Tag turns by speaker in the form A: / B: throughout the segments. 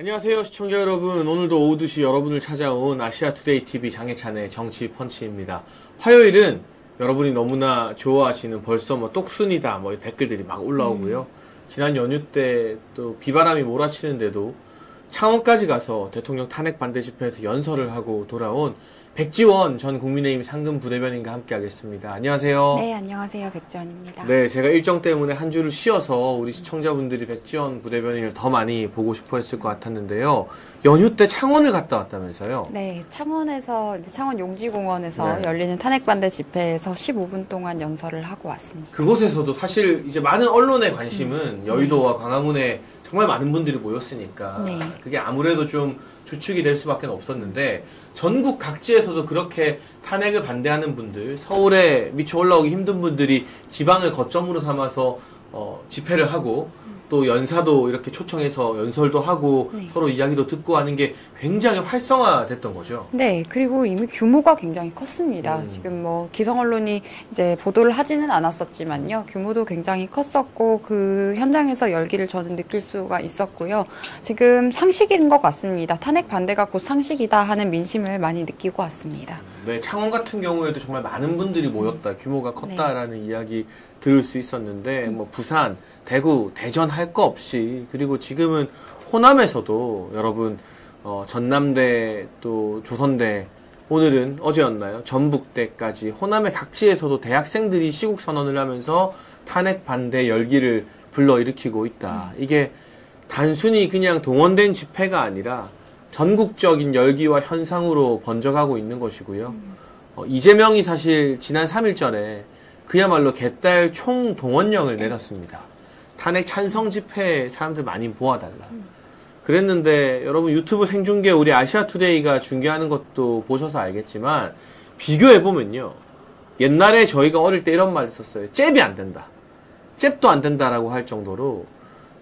A: 안녕하세요 시청자 여러분. 오늘도 오후 2시 여러분을 찾아온 아시아투데이TV 장혜찬의 정치펀치입니다. 화요일은 여러분이 너무나 좋아하시는 벌써 똑순이다 댓글들이 막 올라오고요. 지난 연휴 때 또 비바람이 몰아치는데도 창원까지 가서 대통령 탄핵 반대 집회에서 연설을 하고 돌아온 백지원 전 국민의힘 상근 부대변인과 함께 하겠습니다. 안녕하세요.
B: 네, 안녕하세요. 백지원입니다.
A: 네, 제가 일정 때문에 한 주를 쉬어서 우리 시청자분들이 백지원 부대변인을 더 많이 보고 싶어 했을 것 같았는데요. 연휴 때 창원을 갔다 왔다면서요?
B: 네, 창원에서 창원 용지공원에서
A: 네.
B: 열리는 탄핵 반대 집회에서 15분 동안 연설을 하고 왔습니다.
A: 그곳에서도 사실 이제 많은 언론의 관심은 여의도와 광화문에 정말 많은 분들이 모였으니까
B: 네.
A: 그게 아무래도 좀 주축이 될 수밖에 없었는데 전국 각지에서도 그렇게 탄핵을 반대하는 분들, 서울에 미처 올라오기 힘든 분들이 지방을 거점으로 삼아서 집회를 하고 또 연사도 이렇게 초청해서 연설도 하고
B: 네.
A: 서로 이야기도 듣고 하는 게 굉장히 활성화됐던 거죠.
B: 네, 그리고 이미 규모가 굉장히 컸습니다. 지금 기성 언론이 이제 보도를 하지는 않았었지만요. 규모도 굉장히 컸었고 그 현장에서 열기를 저는 느낄 수가 있었고요. 지금 상식인 것 같습니다. 탄핵 반대가 곧 상식이다 하는 민심을 많이 느끼고 왔습니다.
A: 네, 창원 같은 경우에도 정말 많은 분들이 모였다, 규모가 컸다라는 이야기 들을 수 있었는데, 부산, 대구, 대전 할 거 없이, 그리고 지금은 호남에서도 여러분, 전남대, 또 조선대, 오늘은 어제였나요? 전북대까지 호남의 각지에서도 대학생들이 시국 선언을 하면서 탄핵 반대 열기를 불러일으키고 있다. 이게 단순히 그냥 동원된 집회가 아니라 전국적인 열기와 현상으로 번져가고 있는 것이고요. 이재명이 사실 지난 3일 전에 그야말로 개딸 총동원령을 내렸습니다. 탄핵 찬성 집회에 사람들 많이 모아달라. 그랬는데 여러분 유튜브 생중계 우리 아시아투데이가 중계하는 것도 보셔서 알겠지만 비교해보면요. 옛날에 저희가 어릴 때 이런 말 했었어요. 잽이 안 된다. 잽도 안 된다라고 할 정도로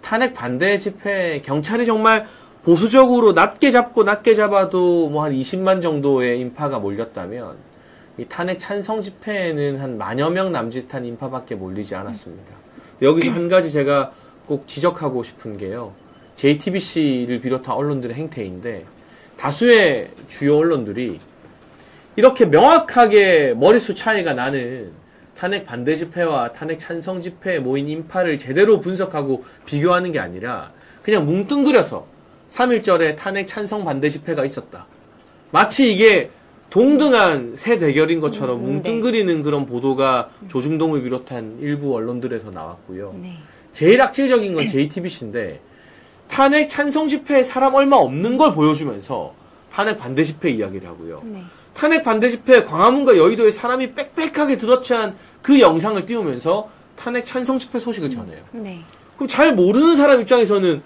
A: 탄핵 반대 집회에 경찰이 정말 보수적으로 낮게 잡아도 한 20만 정도의 인파가 몰렸다면 이 탄핵 찬성 집회에는 한 만여 명 남짓한 인파밖에 몰리지 않았습니다. 여기서 한 가지 제가 꼭 지적하고 싶은 게요. JTBC를 비롯한 언론들의 행태인데 다수의 주요 언론들이 이렇게 명확하게 머릿수 차이가 나는 탄핵 반대 집회와 탄핵 찬성 집회에 모인 인파를 제대로 분석하고 비교하는 게 아니라 그냥 뭉뚱그려서 3.1절에 탄핵 찬성 반대 집회가 있었다. 마치 이게 동등한 새 대결인 것처럼 뭉뚱그리는 그런 보도가 조중동을 비롯한 일부 언론들에서 나왔고요.
B: 네.
A: 제일 악질적인 건 JTBC인데 탄핵 찬성 집회에 사람 얼마 없는 걸 보여주면서 탄핵 반대 집회 이야기를 하고요.
B: 네.
A: 탄핵 반대 집회 광화문과 여의도에 사람이 빽빽하게 들어찬 그 영상을 띄우면서 탄핵 찬성 집회 소식을 전해요.
B: 네.
A: 그럼 잘 모르는 사람 입장에서는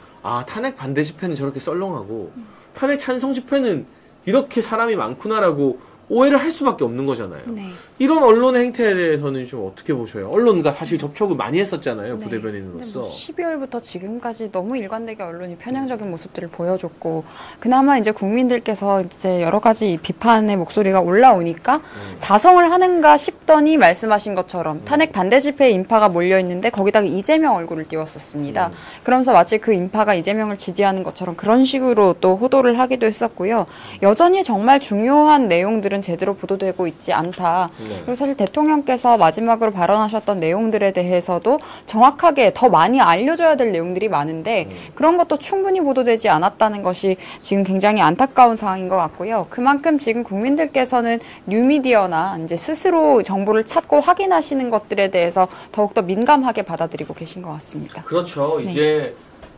A: 탄핵 반대 집회는 저렇게 썰렁하고 탄핵 찬성 집회는 이렇게 사람이 많구나라고 오해를 할 수밖에 없는 거잖아요.
B: 네.
A: 이런 언론의 행태에 대해서는 좀 어떻게 보셔요? 언론과 사실 접촉을 많이 했었잖아요.
B: 네.
A: 부대변인으로서.
B: 12월부터 지금까지 너무 일관되게 언론이 편향적인 모습들을 보여줬고, 그나마 이제 국민들께서 이제 여러 가지 비판의 목소리가 올라오니까 자성을 하는가 싶더니 말씀하신 것처럼 탄핵 반대 집회에 인파가 몰려 있는데 거기다가 이재명 얼굴을 띄웠었습니다. 그러면서 마치 그 인파가 이재명을 지지하는 것처럼 그런 식으로 또 호도를 하기도 했었고요. 여전히 정말 중요한 내용들은 제대로 보도되고 있지 않다. 그리고 사실 대통령께서 마지막으로 발언하셨던 내용들에 대해서도 정확하게 더 많이 알려줘야 될 내용들이 많은데 그런 것도 충분히 보도되지 않았다는 것이 지금 굉장히 안타까운 상황인 것 같고요. 그만큼 지금 국민들께서는 뉴미디어나 이제 스스로 정보를 찾고 확인하시는 것들에 대해서 더욱더 민감하게 받아들이고 계신 것 같습니다.
A: 그렇죠. 이제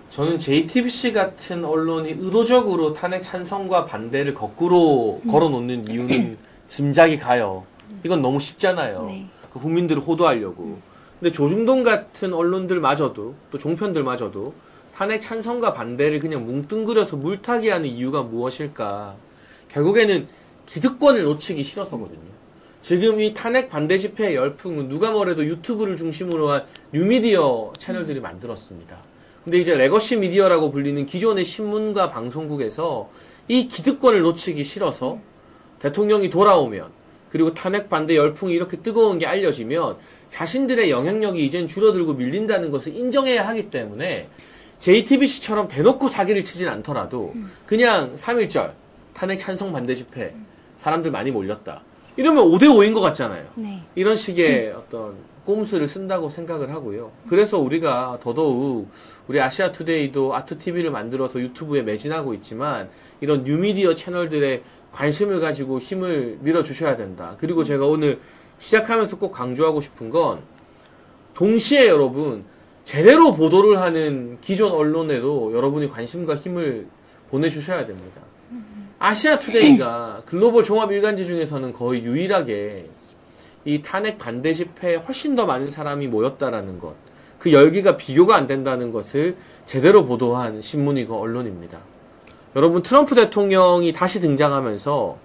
A: 저는 JTBC 같은 언론이 의도적으로 탄핵 찬성과 반대를 거꾸로 걸어놓는 이유는 짐작이 가요. 이건 너무 쉽잖아요.
B: 네.
A: 국민들을 호도하려고. 근데 조중동 같은 언론들마저도 또 종편들마저도 탄핵 찬성과 반대를 그냥 뭉뚱그려서 물타기 하는 이유가 무엇일까? 결국에는 기득권을 놓치기 싫어서거든요. 지금 이 탄핵 반대 집회의 열풍은 누가 뭐래도 유튜브를 중심으로 한 뉴미디어 채널들이 만들었습니다. 근데 이제 레거시 미디어라고 불리는 기존의 신문과 방송국에서 이 기득권을 놓치기 싫어서 대통령이 돌아오면 그리고 탄핵 반대 열풍이 이렇게 뜨거운 게 알려지면 자신들의 영향력이 이젠 줄어들고 밀린다는 것을 인정해야 하기 때문에 JTBC처럼 대놓고 사기를 치진 않더라도 그냥 3.1절 탄핵 찬성 반대 집회 사람들 많이 몰렸다. 이러면 5대5인 것 같잖아요.
B: 네.
A: 이런 식의 어떤 꼼수를 쓴다고 생각을 하고요. 그래서 우리가 더더욱 우리 아시아투데이도 아트TV를 만들어서 유튜브에 매진하고 있지만 이런 뉴미디어 채널들의 관심을 가지고 힘을 밀어주셔야 된다. 그리고 제가 오늘 시작하면서 꼭 강조하고 싶은 건 동시에 여러분 제대로 보도를 하는 기존 언론에도 여러분이 관심과 힘을 보내주셔야 됩니다. 아시아투데이가 글로벌 종합 일간지 중에서는 거의 유일하게 이 탄핵 반대 집회에 훨씬 더 많은 사람이 모였다라는 것, 그 열기가 비교가 안 된다는 것을 제대로 보도한 신문이고 언론입니다. 여러분 트럼프 대통령이 다시 등장하면서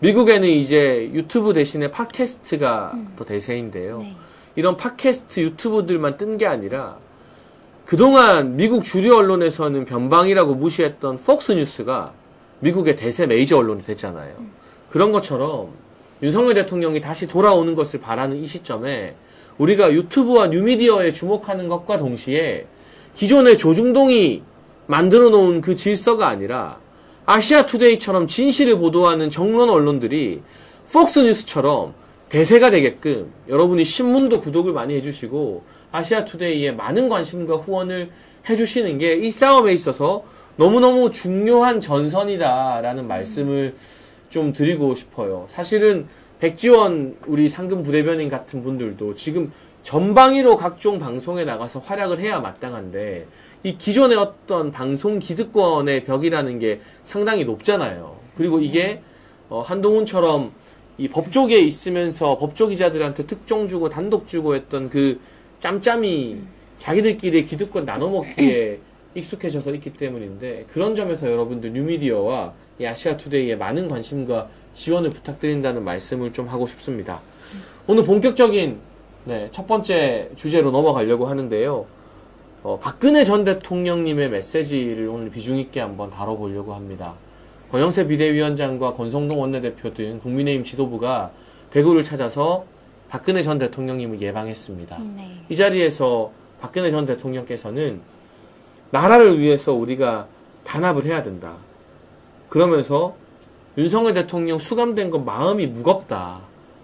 A: 미국에는 이제 유튜브 대신에 팟캐스트가 더 대세인데요.
B: 네.
A: 이런 팟캐스트 유튜브들만 뜬 게 아니라 그동안 미국 주류 언론에서는 변방이라고 무시했던 폭스뉴스가 미국의 대세 메이저 언론이 됐잖아요. 그런 것처럼 윤석열 대통령이 다시 돌아오는 것을 바라는 이 시점에 우리가 유튜브와 뉴미디어에 주목하는 것과 동시에 기존의 조중동이 만들어 놓은 그 질서가 아니라 아시아투데이처럼 진실을 보도하는 정론 언론들이 폭스뉴스처럼 대세가 되게끔 여러분이 신문도 구독을 많이 해주시고 아시아투데이에 많은 관심과 후원을 해주시는 게 이 싸움에 있어서 너무너무 중요한 전선이다라는 말씀을 좀 드리고 싶어요. 사실은 백지원 우리 상금 부대변인 같은 분들도 지금 전방위로 각종 방송에 나가서 활약을 해야 마땅한데 이 기존의 어떤 방송 기득권의 벽이라는 게 상당히 높잖아요. 그리고 이게 한동훈처럼 이 법조계에 있으면서 법조 기자들한테 특종 주고 단독 주고 했던 그 짬짬이 자기들끼리 기득권 나눠먹기에 익숙해져서 있기 때문인데 그런 점에서 여러분들 뉴미디어와 이 아시아투데이에 많은 관심과 지원을 부탁드린다는 말씀을 좀 하고 싶습니다. 오늘 본격적인 첫 번째 주제로 넘어가려고 하는데요. 박근혜 전 대통령님의 메시지를 오늘 비중 있게 한번 다뤄보려고 합니다. 권영세 비대위원장과 권성동 원내대표 등 국민의힘 지도부가 대구를 찾아서 박근혜 전 대통령님을 예방했습니다.
B: 네.
A: 이 자리에서 박근혜 전 대통령께서는 나라를 위해서 우리가 단합을 해야 된다. 그러면서 윤석열 대통령 수감된 건 마음이 무겁다.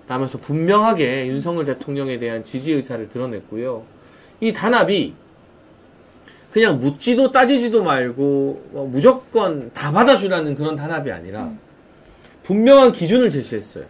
A: 라면서 분명하게 윤석열 대통령에 대한 지지 의사를 드러냈고요. 이 단합이 그냥 묻지도 따지지도 말고 무조건 다 받아주라는 그런 단합이 아니라 분명한 기준을 제시했어요.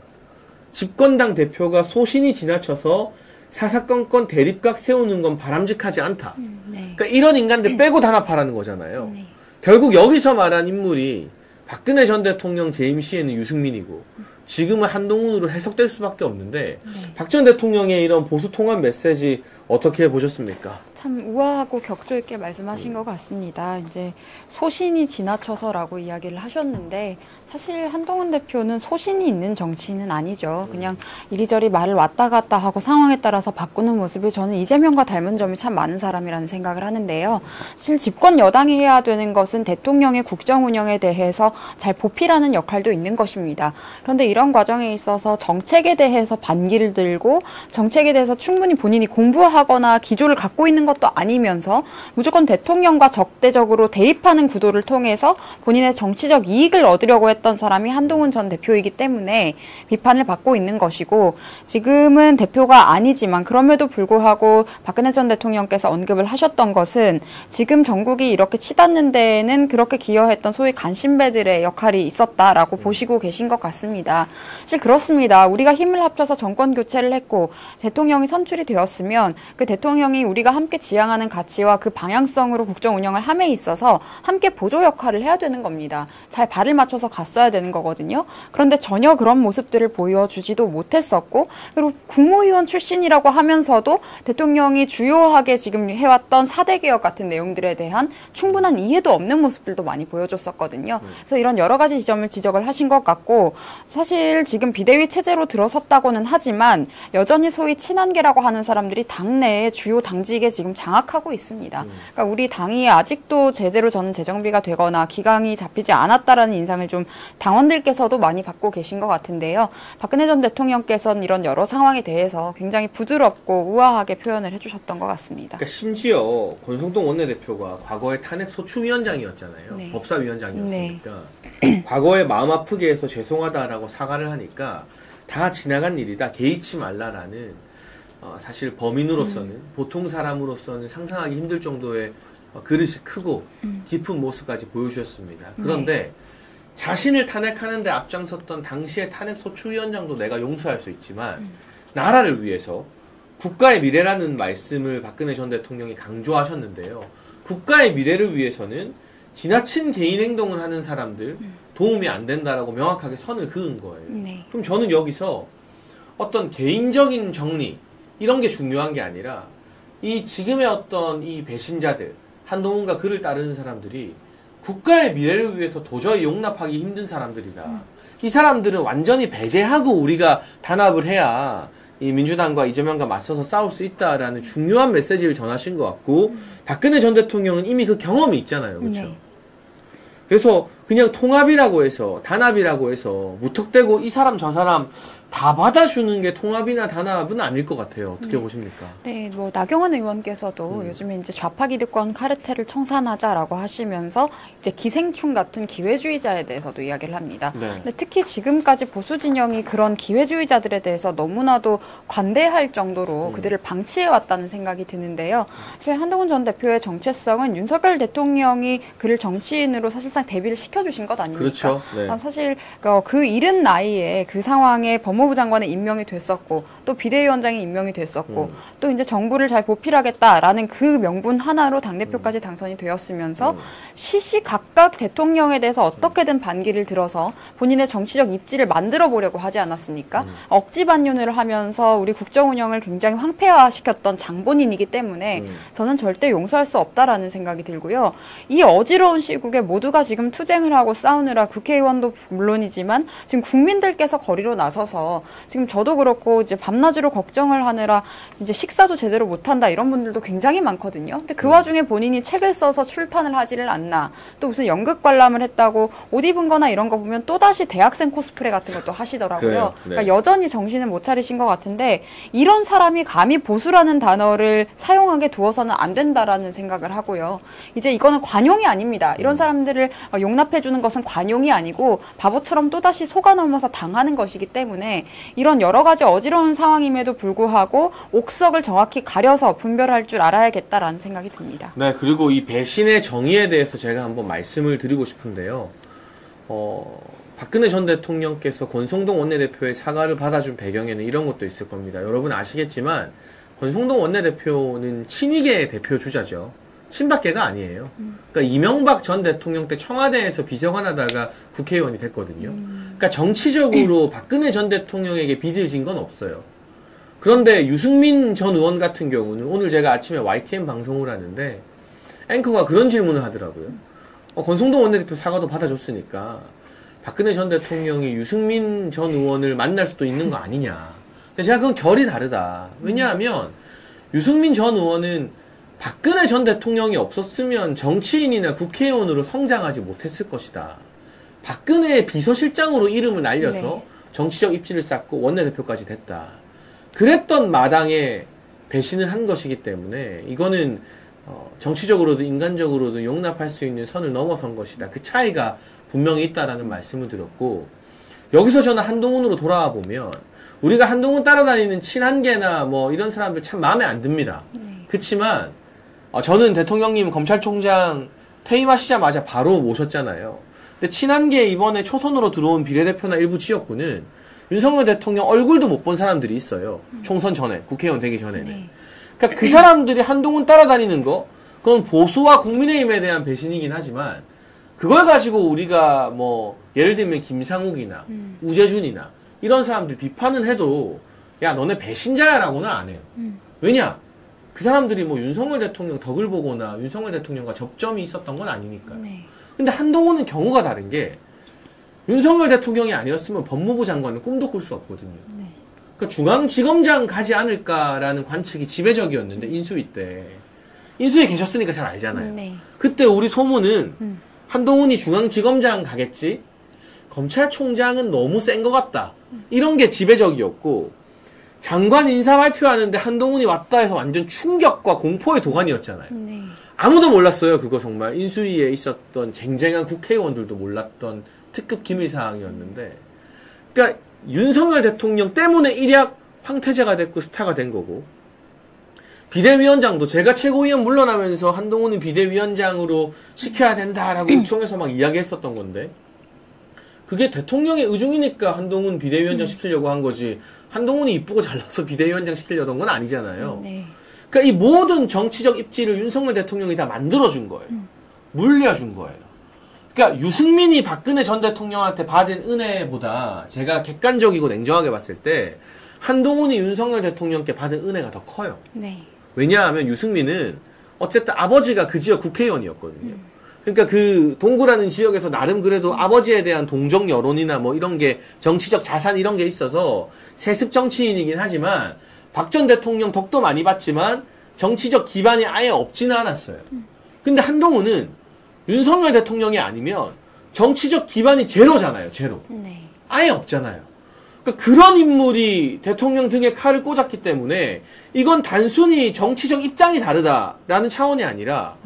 A: 집권당 대표가 소신이 지나쳐서 사사건건 대립각 세우는 건 바람직하지 않다.
B: 네.
A: 그러니까 이런 인간들 빼고 단합하라는 거잖아요.
B: 네.
A: 결국 여기서 말한 인물이 박근혜 전 대통령 재임 시에는 유승민이고 지금은 한동훈으로 해석될 수밖에 없는데 박 전 대통령의 이런 보수 통합 메시지 어떻게 보셨습니까?
B: 참 우아하고 격조 있게 말씀하신 것 같습니다. 이제 소신이 지나쳐서라고 이야기를 하셨는데 사실 한동훈 대표는 소신이 있는 정치인은 아니죠. 그냥 이리저리 말을 왔다 갔다 하고 상황에 따라서 바꾸는 모습이 저는 이재명과 닮은 점이 참 많은 사람이라는 생각을 하는데요. 사실 집권 여당이 해야 되는 것은 대통령의 국정 운영에 대해서 잘 보필하는 역할도 있는 것입니다. 그런데 이런 과정에 있어서 정책에 대해서 반기를 들고 정책에 대해서 충분히 본인이 공부하거나 기조를 갖고 있는 것도 아니면서 무조건 대통령과 적대적으로 대립하는 구도를 통해서 본인의 정치적 이익을 얻으려고 했던 사람이 한동훈 전 대표이기 때문에 비판을 받고 있는 것이고 지금은 대표가 아니지만 그럼에도 불구하고 박근혜 전 대통령께서 언급을 하셨던 것은 지금 전국이 이렇게 치닫는 데에는 그렇게 기여했던 소위 간신배들의 역할이 있었다라고 보시고 계신 것 같습니다. 사실 그렇습니다. 우리가 힘을 합쳐서 정권 교체를 했고 대통령이 선출이 되었으면 그 대통령이 우리가 함께 지향하는 가치와 그 방향성으로 국정 운영을 함에 있어서 함께 보조 역할을 해야 되는 겁니다. 잘 발을 맞춰서 갔어야 되는 거거든요. 그런데 전혀 그런 모습들을 보여주지도 못했었고 그리고 국무위원 출신이라고 하면서도 대통령이 주요하게 지금 해왔던 4대 개혁 같은 내용들에 대한 충분한 이해도 없는 모습들도 많이 보여줬었거든요. 그래서 이런 여러 가지 지점을 지적을 하신 것 같고 사실 지금 비대위 체제로 들어섰다고는 하지만 여전히 소위 친한계라고 하는 사람들이 당내의 주요 당직에 지금 좀 장악하고 있습니다. 그러니까 우리 당이 아직도 제대로 저는 재정비가 되거나 기강이 잡히지 않았다라는 인상을 좀 당원들께서도 많이 갖고 계신 것 같은데요. 박근혜 전 대통령께서는 이런 여러 상황에 대해서 굉장히 부드럽고 우아하게 표현을 해주셨던 것 같습니다.
A: 그러니까 심지어 권성동 원내대표가 과거에 탄핵 소추위원장이었잖아요.
B: 네.
A: 법사위원장이었으니까. 네. 과거에 마음 아프게 해서 죄송하다라고 사과를 하니까 다 지나간 일이다. 개의치 말라라는 사실 범인으로서는 보통 사람으로서는 상상하기 힘들 정도의 그릇이 크고 깊은 모습까지 보여주셨습니다. 그런데 네. 자신을 탄핵하는 데 앞장섰던 당시의 탄핵 소추위원장도 내가 용서할 수 있지만 나라를 위해서 국가의 미래라는 말씀을 박근혜 전 대통령이 강조하셨는데요. 국가의 미래를 위해서는 지나친 개인 행동을 하는 사람들 도움이 안 된다라고 명확하게 선을 그은 거예요. 네. 그럼 저는 여기서 어떤 개인적인 정리 이런 게 중요한 게 아니라 이 지금의 어떤 이 배신자들 한동훈과 그를 따르는 사람들이 국가의 미래를 위해서 도저히 용납하기 힘든 사람들이다. 이 사람들은 완전히 배제하고 우리가 단합을 해야 이 민주당과 이재명과 맞서서 싸울 수 있다라는 중요한 메시지를 전하신 것 같고 박근혜 전 대통령은 이미 그 경험이 있잖아요. 그렇죠? 네. 그래서 그냥 통합이라고 해서 단합이라고 해서 무턱대고 이 사람 저 사람 다 받아주는 게 통합이나 단합은 아닐 것 같아요. 어떻게 보십니까?
B: 네, 뭐 나경원 의원께서도 요즘에 이제 좌파 기득권 카르텔을 청산하자라고 하시면서 이제 기생충 같은 기회주의자에 대해서도 이야기를 합니다. 네. 근데 특히 지금까지 보수 진영이 그런 기회주의자들에 대해서 너무나도 관대할 정도로 그들을 방치해 왔다는 생각이 드는데요. 사실 한동훈 전 대표의 정체성은 윤석열 대통령이 그를 정치인으로 사실상 데뷔를 시켜주신 것 아닙니까?
A: 그렇죠. 네.
B: 사실 그 이른 나이에 그 상황에 법무부 장관에 임명이 됐었고 또 비대위원장이 임명이 됐었고 또 이제 정부를 잘 보필하겠다라는 그 명분 하나로 당대표까지 당선이 되었으면서 시시각각 대통령에 대해서 어떻게든 반기를 들어서 본인의 정치적 입지를 만들어 보려고 하지 않았습니까? 억지 반윤을 하면서 우리 국정 운영을 굉장히 황폐화시켰던 장본인이기 때문에 저는 절대 용서할 수 없다라는 생각이 들고요. 이 어지러운 시국에 모두가 지금 투쟁을 하고 싸우느라 국회의원도 물론이지만 지금 국민들께서 거리로 나서서 지금 저도 그렇고 이제 밤낮으로 걱정을 하느라 이제 식사도 제대로 못한다 이런 분들도 굉장히 많거든요. 근데 그 와중에 본인이 책을 써서 출판을 하지를 않나 또 무슨 연극 관람을 했다고 옷 입은 거나 이런 거 보면 또다시 대학생 코스프레 같은 것도 하시더라고요. 네. 그러니까 여전히 정신을 못 차리신 것 같은데 이런 사람이 감히 보수라는 단어를 사용하게 두어서는 안 된다라는 생각을 하고요. 이제 이거는 관용이 아닙니다. 이런 사람들을 용납해 주는 것은 관용이 아니고 바보처럼 또다시 속아 넘어서 당하는 것이기 때문에 이런 여러 가지 어지러운 상황임에도 불구하고 옥석을 정확히 가려서 분별할 줄 알아야겠다라는 생각이 듭니다.
A: 네, 그리고 이 배신의 정의에 대해서 제가 한번 말씀을 드리고 싶은데요. 박근혜 전 대통령께서 권성동 원내대표의 사과를 받아준 배경에는 이런 것도 있을 겁니다. 여러분 아시겠지만 권성동 원내대표는 친이계 대표 주자죠. 친박계가 아니에요. 그러니까 이명박 전 대통령 때 청와대에서 비서관 하다가 국회의원이 됐거든요. 그러니까 정치적으로 박근혜 전 대통령에게 빚을 진 건 없어요. 그런데 유승민 전 의원 같은 경우는 오늘 제가 아침에 YTN 방송을 하는데 앵커가 그런 질문을 하더라고요. 권성동 원내대표 사과도 받아줬으니까 박근혜 전 대통령이 유승민 전 의원을 만날 수도 있는 거 아니냐. 근데 제가 그건 결이 다르다. 왜냐하면 유승민 전 의원은 박근혜 전 대통령이 없었으면 정치인이나 국회의원으로 성장하지 못했을 것이다. 박근혜의 비서실장으로 이름을 날려서 네. 정치적 입지를 쌓고 원내대표까지 됐다. 그랬던 마당에 배신을 한 것이기 때문에 이거는 정치적으로도 인간적으로도 용납할 수 있는 선을 넘어선 것이다. 그 차이가 분명히 있다라는 말씀을 드렸고 여기서 저는 한동훈으로 돌아와 보면 우리가 한동훈 따라다니는 친한계나 뭐 이런 사람들 참 마음에 안 듭니다. 그렇지만 저는 대통령님 검찰총장 퇴임하시자마자 바로 모셨잖아요. 근데 친한계 이번에 초선으로 들어온 비례대표나 일부 지역구는 윤석열 대통령 얼굴도 못 본 사람들이 있어요. 총선 전에, 국회의원 되기 전에는. 네. 그러니까 그 사람들이 한동훈 따라다니는 거, 그건 보수와 국민의힘에 대한 배신이긴 하지만 그걸 가지고 우리가 뭐 예를 들면 김상욱이나 우재준이나 이런 사람들 비판은 해도 야 너네 배신자야라고는 안 해요. 왜냐? 그 사람들이 뭐 윤석열 대통령 덕을 보거나 윤석열 대통령과 접점이 있었던 건 아니니까요. 네. 근데 한동훈은 경우가 다른 게 윤석열 대통령이 아니었으면 법무부 장관은 꿈도 꿀 수 없거든요. 네. 그러니까 중앙지검장 가지 않을까라는 관측이 지배적이었는데 인수위 때. 인수위에 계셨으니까 잘 알잖아요.
B: 네.
A: 그때 우리 소문은 한동훈이 중앙지검장 가겠지? 검찰총장은 너무 센 것 같다. 이런 게 지배적이었고 장관 인사 발표하는데 한동훈이 왔다 해서 완전 충격과 공포의 도가니였잖아요.
B: 네.
A: 아무도 몰랐어요. 그거 정말 인수위에 있었던 쟁쟁한 국회의원들도 몰랐던 특급 기밀사항이었는데 그러니까 윤석열 대통령 때문에 일약 황태자가 됐고 스타가 된 거고 비대위원장도 제가 최고위원 물러나면서 한동훈은 비대위원장으로 시켜야 된다라고 의총에서 막 이야기했었던 건데 그게 대통령의 의중이니까 한동훈 비대위원장 시키려고 한 거지 한동훈이 이쁘고 잘나서 비대위원장 시키려던 건 아니잖아요.
B: 네.
A: 그러니까 이 모든 정치적 입지를 윤석열 대통령이 다 만들어준 거예요. 물려준 거예요. 그러니까 유승민이 박근혜 전 대통령한테 받은 은혜보다 제가 객관적이고 냉정하게 봤을 때 한동훈이 윤석열 대통령께 받은 은혜가 더 커요.
B: 네.
A: 왜냐하면 유승민은 어쨌든 아버지가 그 지역 국회의원이었거든요. 그러니까 그 동구라는 지역에서 나름 그래도 아버지에 대한 동정 여론이나 뭐 이런 게 정치적 자산 이런 게 있어서 세습 정치인이긴 하지만 박 전 대통령 덕도 많이 봤지만 정치적 기반이 아예 없지는 않았어요. 근데 한동훈은 윤석열 대통령이 아니면 정치적 기반이 제로잖아요. 제로.
B: 네.
A: 아예 없잖아요. 그러니까 그런 인물이 대통령 등에 칼을 꽂았기 때문에 이건 단순히 정치적 입장이 다르다라는 차원이 아니라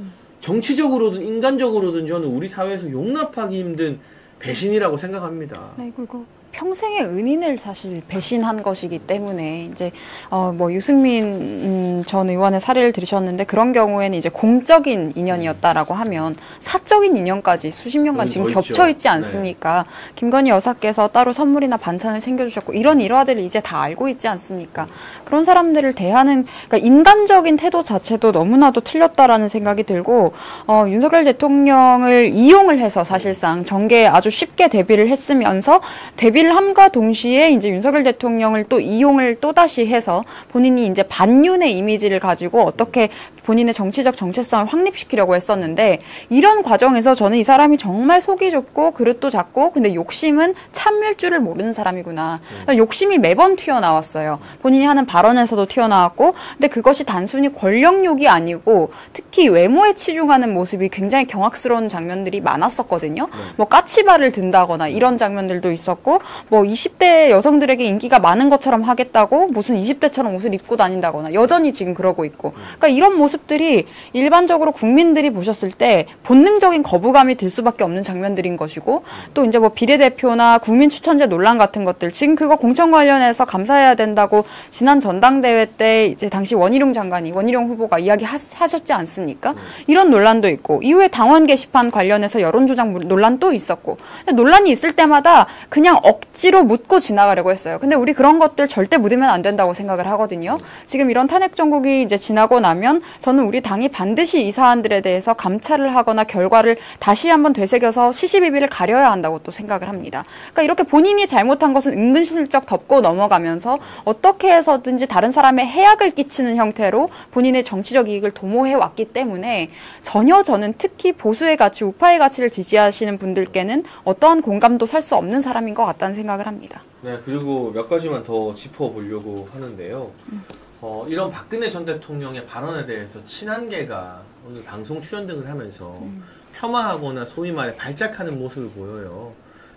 A: 정치적으로든 인간적으로든 저는 우리 사회에서 용납하기 힘든 배신이라고 생각합니다.
B: 네, 그리고 평생의 은인을 사실 배신한 것이기 때문에 이제 뭐 유승민 전 의원의 사례를 들으셨는데 그런 경우에는 이제 공적인 인연이었다라고 하면 사적인 인연까지 수십 년간 지금 겹쳐 있지 않습니까? 네. 김건희 여사께서 따로 선물이나 반찬을 챙겨주셨고 이런 일화들을 이제 다 알고 있지 않습니까? 그런 사람들을 대하는 그러니까 인간적인 태도 자체도 너무나도 틀렸다라는 생각이 들고 윤석열 대통령을 이용을 해서 사실상 정계에 아주 쉽게 데뷔를 했으면서 데뷔를 함과 동시에 이제 윤석열 대통령을 또 이용을 또다시 해서 본인이 이제 반윤의 이미지를 가지고 어떻게 본인의 정치적 정체성을 확립시키려고 했었는데 이런 과정에서 저는 이 사람이 정말 속이 좁고 그릇도 작고 근데 욕심은 참을 줄을 모르는 사람이구나. 그러니까 욕심이 매번 튀어나왔어요. 본인이 하는 발언에서도 튀어나왔고 근데 그것이 단순히 권력욕이 아니고 특히 외모에 치중하는 모습이 굉장히 경악스러운 장면들이 많았었거든요. 뭐 까치발을 든다거나 이런 장면들도 있었고 뭐 20대 여성들에게 인기가 많은 것처럼 하겠다고 무슨 20대처럼 옷을 입고 다닌다거나 여전히 지금 그러고 있고 그러니까 이런 모습들이 일반적으로 국민들이 보셨을 때 본능적인 거부감이 들 수밖에 없는 장면들인 것이고 또 이제 뭐 비례대표나 국민 추천제 논란 같은 것들 지금 그거 공천 관련해서 감사해야 된다고 지난 전당대회 때 이제 당시 원희룡 후보가 이야기하셨지 않습니까? 이런 논란도 있고 이후에 당원 게시판 관련해서 여론조작 논란도 있었고 근데 논란이 있을 때마다 그냥 억지로 묻고 지나가려고 했어요. 근데 우리 그런 것들 절대 묻으면 안 된다고 생각을 하거든요. 지금 이런 탄핵 정국이 이제 지나고 나면 저는 우리 당이 반드시 이 사안들에 대해서 감찰을 하거나 결과를 다시 한번 되새겨서 시시비비를 가려야 한다고 또 생각을 합니다. 그러니까 이렇게 본인이 잘못한 것은 은근슬쩍 덮고 넘어가면서 어떻게 해서든지 다른 사람의 해악을 끼치는 형태로 본인의 정치적 이익을 도모해 왔기 때문에 전혀 저는 특히 보수의 가치, 우파의 가치를 지지하시는 분들께는 어떠한 공감도 살 수 없는 사람인 것 같다는 생각을 합니다.
A: 네, 그리고 몇 가지만 더 짚어보려고 하는데요. 이런 박근혜 전 대통령의 발언에 대해서 친한계가 오늘 방송 출연 등을 하면서 폄하하거나 소위 말해 발작하는 모습을 보여요.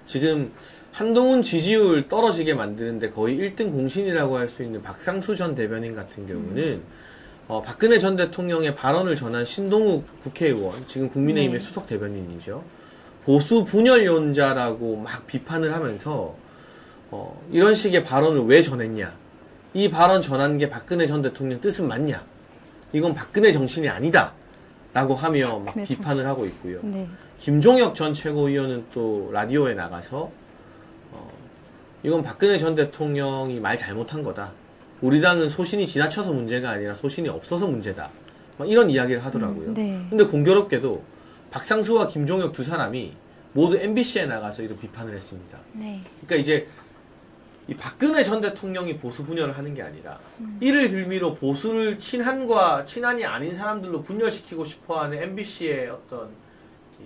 A: 지금 한동훈 지지율 떨어지게 만드는데 거의 1등 공신이라고 할 수 있는 박상수 전 대변인 같은 경우는 박근혜 전 대통령의 발언을 전한 신동욱 국회의원, 지금 국민의힘의 수석 대변인이죠. 보수 분열론자라고 막 비판을 하면서 이런 식의 발언을 왜 전했냐? 이 발언 전한 게 박근혜 전 대통령 뜻은 맞냐? 이건 박근혜 정신이 아니다. 라고 하며 막 비판을 하고 있고요. 네. 김종혁 전 최고위원은 또 라디오에 나가서 이건 박근혜 전 대통령이 말 잘못한 거다. 우리 당은 소신이 지나쳐서 문제가 아니라 소신이 없어서 문제다. 막 이런 이야기를 하더라고요. 네. 근데 공교롭게도 박상수와 김종혁 두 사람이 모두 MBC에 나가서 이런 비판을 했습니다. 네. 그러니까 이제 이 박근혜 전 대통령이 보수 분열을 하는 게 아니라 이를 빌미로 보수를 친한과 친한이 아닌 사람들로 분열시키고 싶어하는 MBC의 어떤 이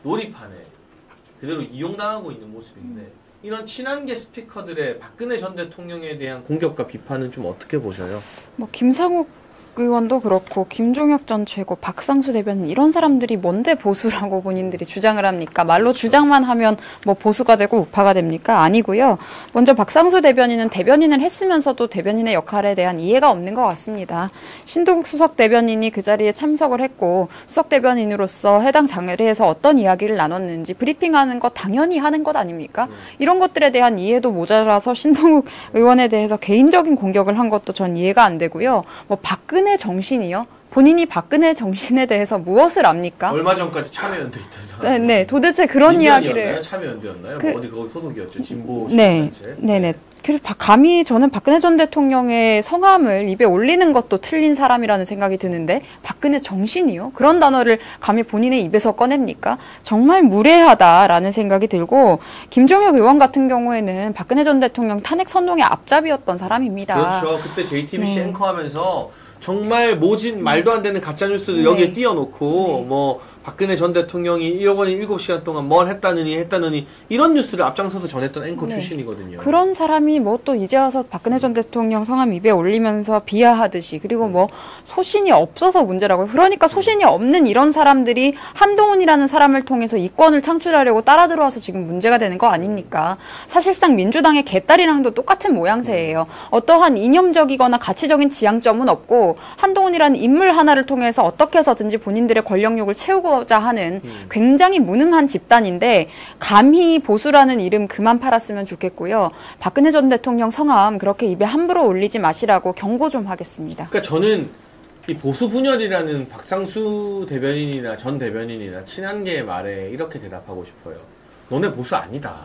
A: 놀이판에 그대로 이용당하고 있는 모습인데 이런 친한계 스피커들의 박근혜 전 대통령에 대한 공격과 비판은 좀 어떻게 보셔요?
B: 뭐 김상욱 의원도 그렇고 김종혁 전 최고, 박상수 대변인 이런 사람들이 뭔데 보수라고 본인들이 주장을 합니까? 말로 주장만 하면 뭐 보수가 되고 우파가 됩니까? 아니고요. 먼저 박상수 대변인은 대변인을 했으면서도 대변인의 역할에 대한 이해가 없는 것 같습니다. 신동욱 수석 대변인이 그 자리에 참석을 했고 수석 대변인으로서 해당 자리에서 어떤 이야기를 나눴는지 브리핑하는 것 당연히 하는 것 아닙니까? 이런 것들에 대한 이해도 모자라서 신동욱 의원에 대해서 개인적인 공격을 한 것도 전 이해가 안 되고요. 뭐 박근혜 정신이요? 본인이 박근혜 정신에 대해서 무엇을 압니까?
A: 얼마 전까지 참여연대 있던 사람.
B: 네, 도대체 그런 이야기를.
A: 참여연대였나요? 뭐 어디 거기 소속이었죠. 진보
B: 네,
A: 단체.
B: 네네. 그래서 감히 저는 박근혜 전 대통령의 성함을 입에 올리는 것도 틀린 사람이라는 생각이 드는데 박근혜 정신이요? 그런 단어를 감히 본인의 입에서 꺼냅니까? 정말 무례하다라는 생각이 들고 김종혁 의원 같은 경우에는 박근혜 전 대통령 탄핵 선동의 앞잡이였던 사람입니다.
A: 그렇죠. 그때 JTBC 앵커하면서 정말 모진 말도 안 되는 가짜 뉴스를 여기에 띄워놓고 뭐 박근혜 전 대통령이 1억 원에 7시간 동안 뭘 했다느니 이런 뉴스를 앞장서서 전했던 앵커 출신이거든요.
B: 그런 사람이 뭐 또 이제 와서 박근혜 전 대통령 성함 입에 올리면서 비하하듯이 그리고 뭐 소신이 없어서 문제라고요. 그러니까 소신이 없는 이런 사람들이 한동훈이라는 사람을 통해서 이권을 창출하려고 따라 들어와서 지금 문제가 되는 거 아닙니까? 사실상 민주당의 개딸이랑도 똑같은 모양새예요. 어떠한 이념적이거나 가치적인 지향점은 없고 한동훈이라는 인물 하나를 통해서 어떻게 해서든지 본인들의 권력욕을 채우고자 하는 굉장히 무능한 집단인데 감히 보수라는 이름 그만 팔았으면 좋겠고요. 박근혜 전 대통령 성함 그렇게 입에 함부로 올리지 마시라고 경고 좀 하겠습니다.
A: 그러니까 저는 이 보수 분열이라는 박상수 대변인이나 전 대변인이나 친한계의 말에 이렇게 대답하고 싶어요. 너네 보수 아니다.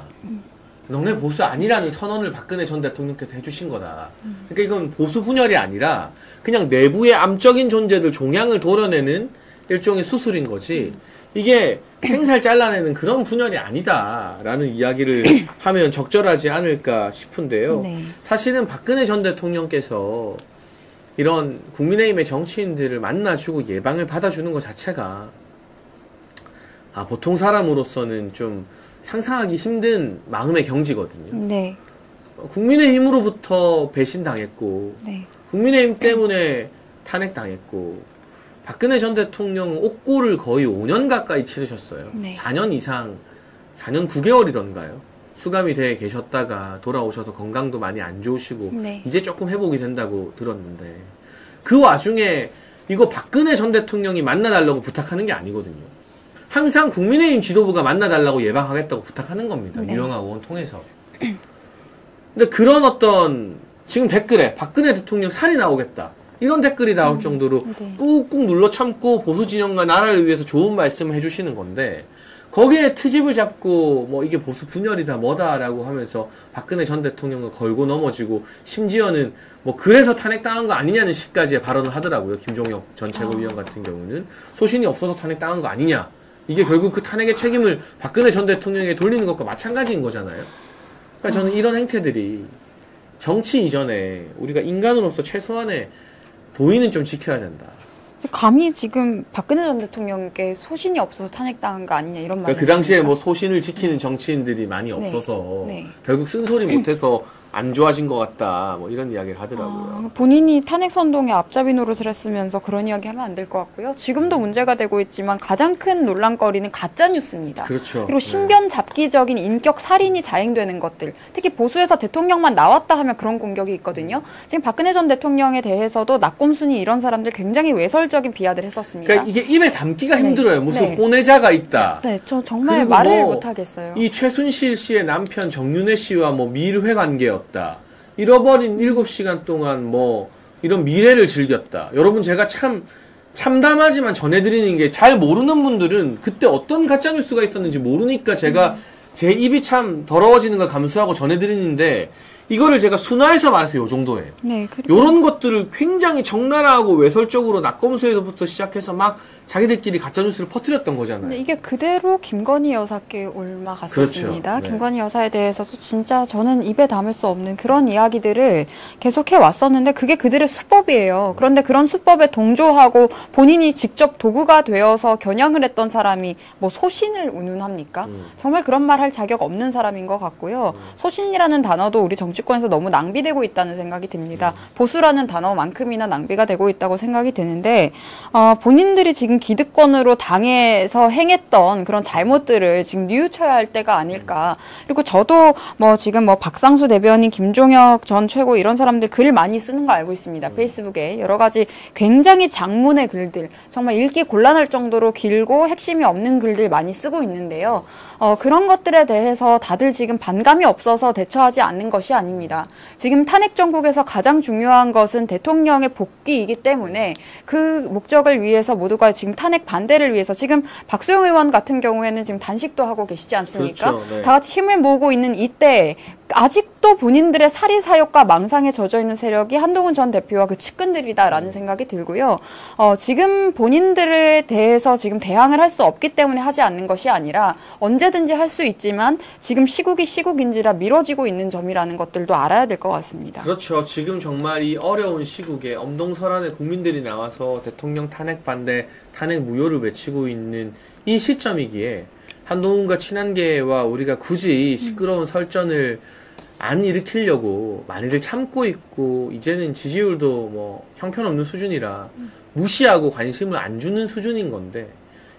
A: 너네 보수 아니라는 선언을 박근혜 전 대통령께서 해주신 거다. 그러니까 이건 보수 분열이 아니라 그냥 내부의 암적인 존재들 종양을 도려내는 일종의 수술인 거지. 이게 생살 잘라내는 그런 분열이 아니다라는 이야기를 하면 적절하지 않을까 싶은데요. 사실은 박근혜 전 대통령께서 이런 국민의힘의 정치인들을 만나주고 예방을 받아주는 것 자체가 보통 사람으로서는 좀 상상하기 힘든 마음의 경지거든요.
B: 네.
A: 국민의힘으로부터 배신당했고 국민의힘 때문에 탄핵당했고 박근혜 전 대통령은 옥고를 거의 5년 가까이 치르셨어요. 4년 이상, 4년 9개월이던가요. 수감이 돼 계셨다가 돌아오셔서 건강도 많이 안 좋으시고 이제 조금 회복이 된다고 들었는데 그 와중에 이거 박근혜 전 대통령이 만나달라고 부탁하는 게 아니거든요. 항상 국민의힘 지도부가 만나달라고 예방하겠다고 부탁하는 겁니다. 유영하 의원 통해서. 근데 그런 어떤 지금 댓글에 박근혜 대통령 살이 나오겠다. 이런 댓글이 나올 정도로 꾹꾹 눌러 참고 보수 진영과 나라를 위해서 좋은 말씀을 해주시는 건데 거기에 트집을 잡고 뭐 이게 보수 분열이다 뭐다라고 하면서 박근혜 전 대통령을 걸고 넘어지고 심지어는 뭐 그래서 탄핵당한 거 아니냐는 식까지의 발언을 하더라고요. 김종혁 전 최고위원 같은 경우는 소신이 없어서 탄핵당한 거 아니냐. 이게 결국 그 탄핵의 책임을 박근혜 전 대통령에게 돌리는 것과 마찬가지인 거잖아요. 그러니까 저는 이런 행태들이 정치 이전에 우리가 인간으로서 최소한의 도의는 좀 지켜야 된다.
B: 감히 지금 박근혜 전 대통령께 소신이 없어서 탄핵당한 거 아니냐 이런 말을
A: 그 당시에 뭐 소신을 지키는 정치인들이 많이 없어서 결국 쓴소리 못해서 안 좋아진 것 같다 뭐 이런 이야기를 하더라고요.
B: 본인이 탄핵 선동에 앞잡이 노릇을 했으면서 그런 이야기 하면 안 될 것 같고요. 지금도 문제가 되고 있지만 가장 큰 논란거리는 가짜 뉴스입니다.
A: 그렇죠.
B: 그리고 신변 잡기적인 인격 살인이 자행되는 것들. 특히 보수에서 대통령만 나왔다 하면 그런 공격이 있거든요. 지금 박근혜 전 대통령에 대해서도 낙곰순이 이런 사람들 굉장히 외설적인 비하를 했었습니다.
A: 그러니까 이게 입에 담기가 힘들어요. 무슨 혼외자가 있다.
B: 저 정말 말을 못 하겠어요.
A: 이 최순실 씨의 남편 정윤회 씨와 뭐 밀회 관계였다. 잃어버린 7시간 동안 뭐 이런 미래를 즐겼다. 여러분 제가 참 참담하지만 전해드리는 게 잘 모르는 분들은 그때 어떤 가짜뉴스가 있었는지 모르니까 제가 제 입이 참 더러워지는 걸 감수하고 전해드리는데 이거를 제가 순화해서 말해서 요 정도예요. 요런 것들을 굉장히 적나라하고 외설적으로 낙검수에서부터 시작해서 막 자기들끼리 가짜뉴스를 퍼뜨렸던 거잖아요.
B: 근데 이게 그대로 김건희 여사께 올라갔었습니다.
A: 그렇죠. 네.
B: 김건희 여사에 대해서도 진짜 저는 입에 담을 수 없는 그런 이야기들을 계속해 왔었는데 그게 그들의 수법이에요. 그런데 그런 수법에 동조하고 본인이 직접 도구가 되어서 겨냥을 했던 사람이 뭐 소신을 운운합니까? 정말 그런 말 할 자격 없는 사람인 것 같고요. 소신이라는 단어도 우리 정치권에서 너무 낭비되고 있다는 생각이 듭니다. 보수라는 단어만큼이나 낭비가 되고 있다고 생각이 드는데 본인들이 지금 기득권으로 당에서 행했던 그런 잘못들을 지금 뉘우쳐야 할 때가 아닐까. 그리고 저도 뭐 지금 뭐 박상수 대변인, 김종혁 전 최고 이런 사람들 글 많이 쓰는 거 알고 있습니다. 페이스북에 여러 가지 굉장히 장문의 글들, 정말 읽기 곤란할 정도로 길고 핵심이 없는 글들 많이 쓰고 있는데요. 그런 것들에 대해서 다들 지금 반감이 없어서 대처하지 않는 것이 아닙니다. 지금 탄핵 정국에서 가장 중요한 것은 대통령의 복귀이기 때문에 그 목적을 위해서 모두가 지금 탄핵 반대를 위해서 지금 박수영 의원 같은 경우에는 지금 단식도 하고 계시지 않습니까?
A: 그렇죠, 네.
B: 다 같이 힘을 모으고 있는 이때 아직도 본인들의 사리사욕과 망상에 젖어 있는 세력이 한동훈 전 대표와 그 측근들이다라는 생각이 들고요. 지금 본인들에 대해서 지금 대항을 할 수 없기 때문에 하지 않는 것이 아니라 언제든지 할 수 있지만 지금 시국이 시국인지라 미뤄지고 있는 점이라는 것들도 알아야 될 것 같습니다.
A: 그렇죠. 지금 정말 이 어려운 시국에 엄동설안에 국민들이 나와서 대통령 탄핵 반대, 탄핵 무효를 외치고 있는 이 시점이기에 한동훈과 친한계와 우리가 굳이 시끄러운 설전을 안 일으키려고 많이들 참고 있고 이제는 지지율도 뭐 형편없는 수준이라 무시하고 관심을 안 주는 수준인 건데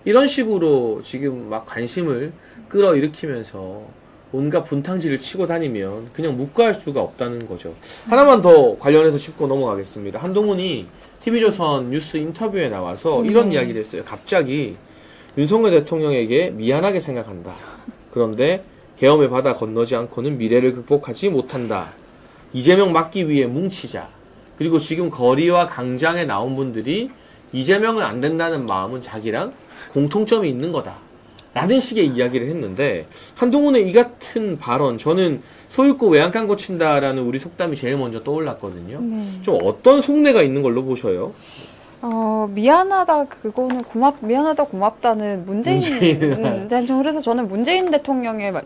A: 이런 식으로 지금 막 관심을 끌어일으키면서 온갖 분탕질을 치고 다니면 그냥 묵과할 수가 없다는 거죠. 하나만 더 관련해서 짚고 넘어가겠습니다. 한동훈이 TV조선 뉴스 인터뷰에 나와서 이런 이야기를 했어요. 갑자기 윤석열 대통령에게 미안하게 생각한다. 그런데 계엄의 바다 건너지 않고는 미래를 극복하지 못한다. 이재명 막기 위해 뭉치자. 그리고 지금 거리와 강장에 나온 분들이 이재명은 안 된다는 마음은 자기랑 공통점이 있는 거다. 라는 식의 이야기를 했는데 한동훈의 이 같은 발언 저는 소잃고 외양간 고친다라는 우리 속담이 제일 먼저 떠올랐거든요. 좀 어떤 속내가 있는 걸로 보셔요?
B: 미안하다 그거는 미안하다 고맙다는 문재인 그래서 저는 문재인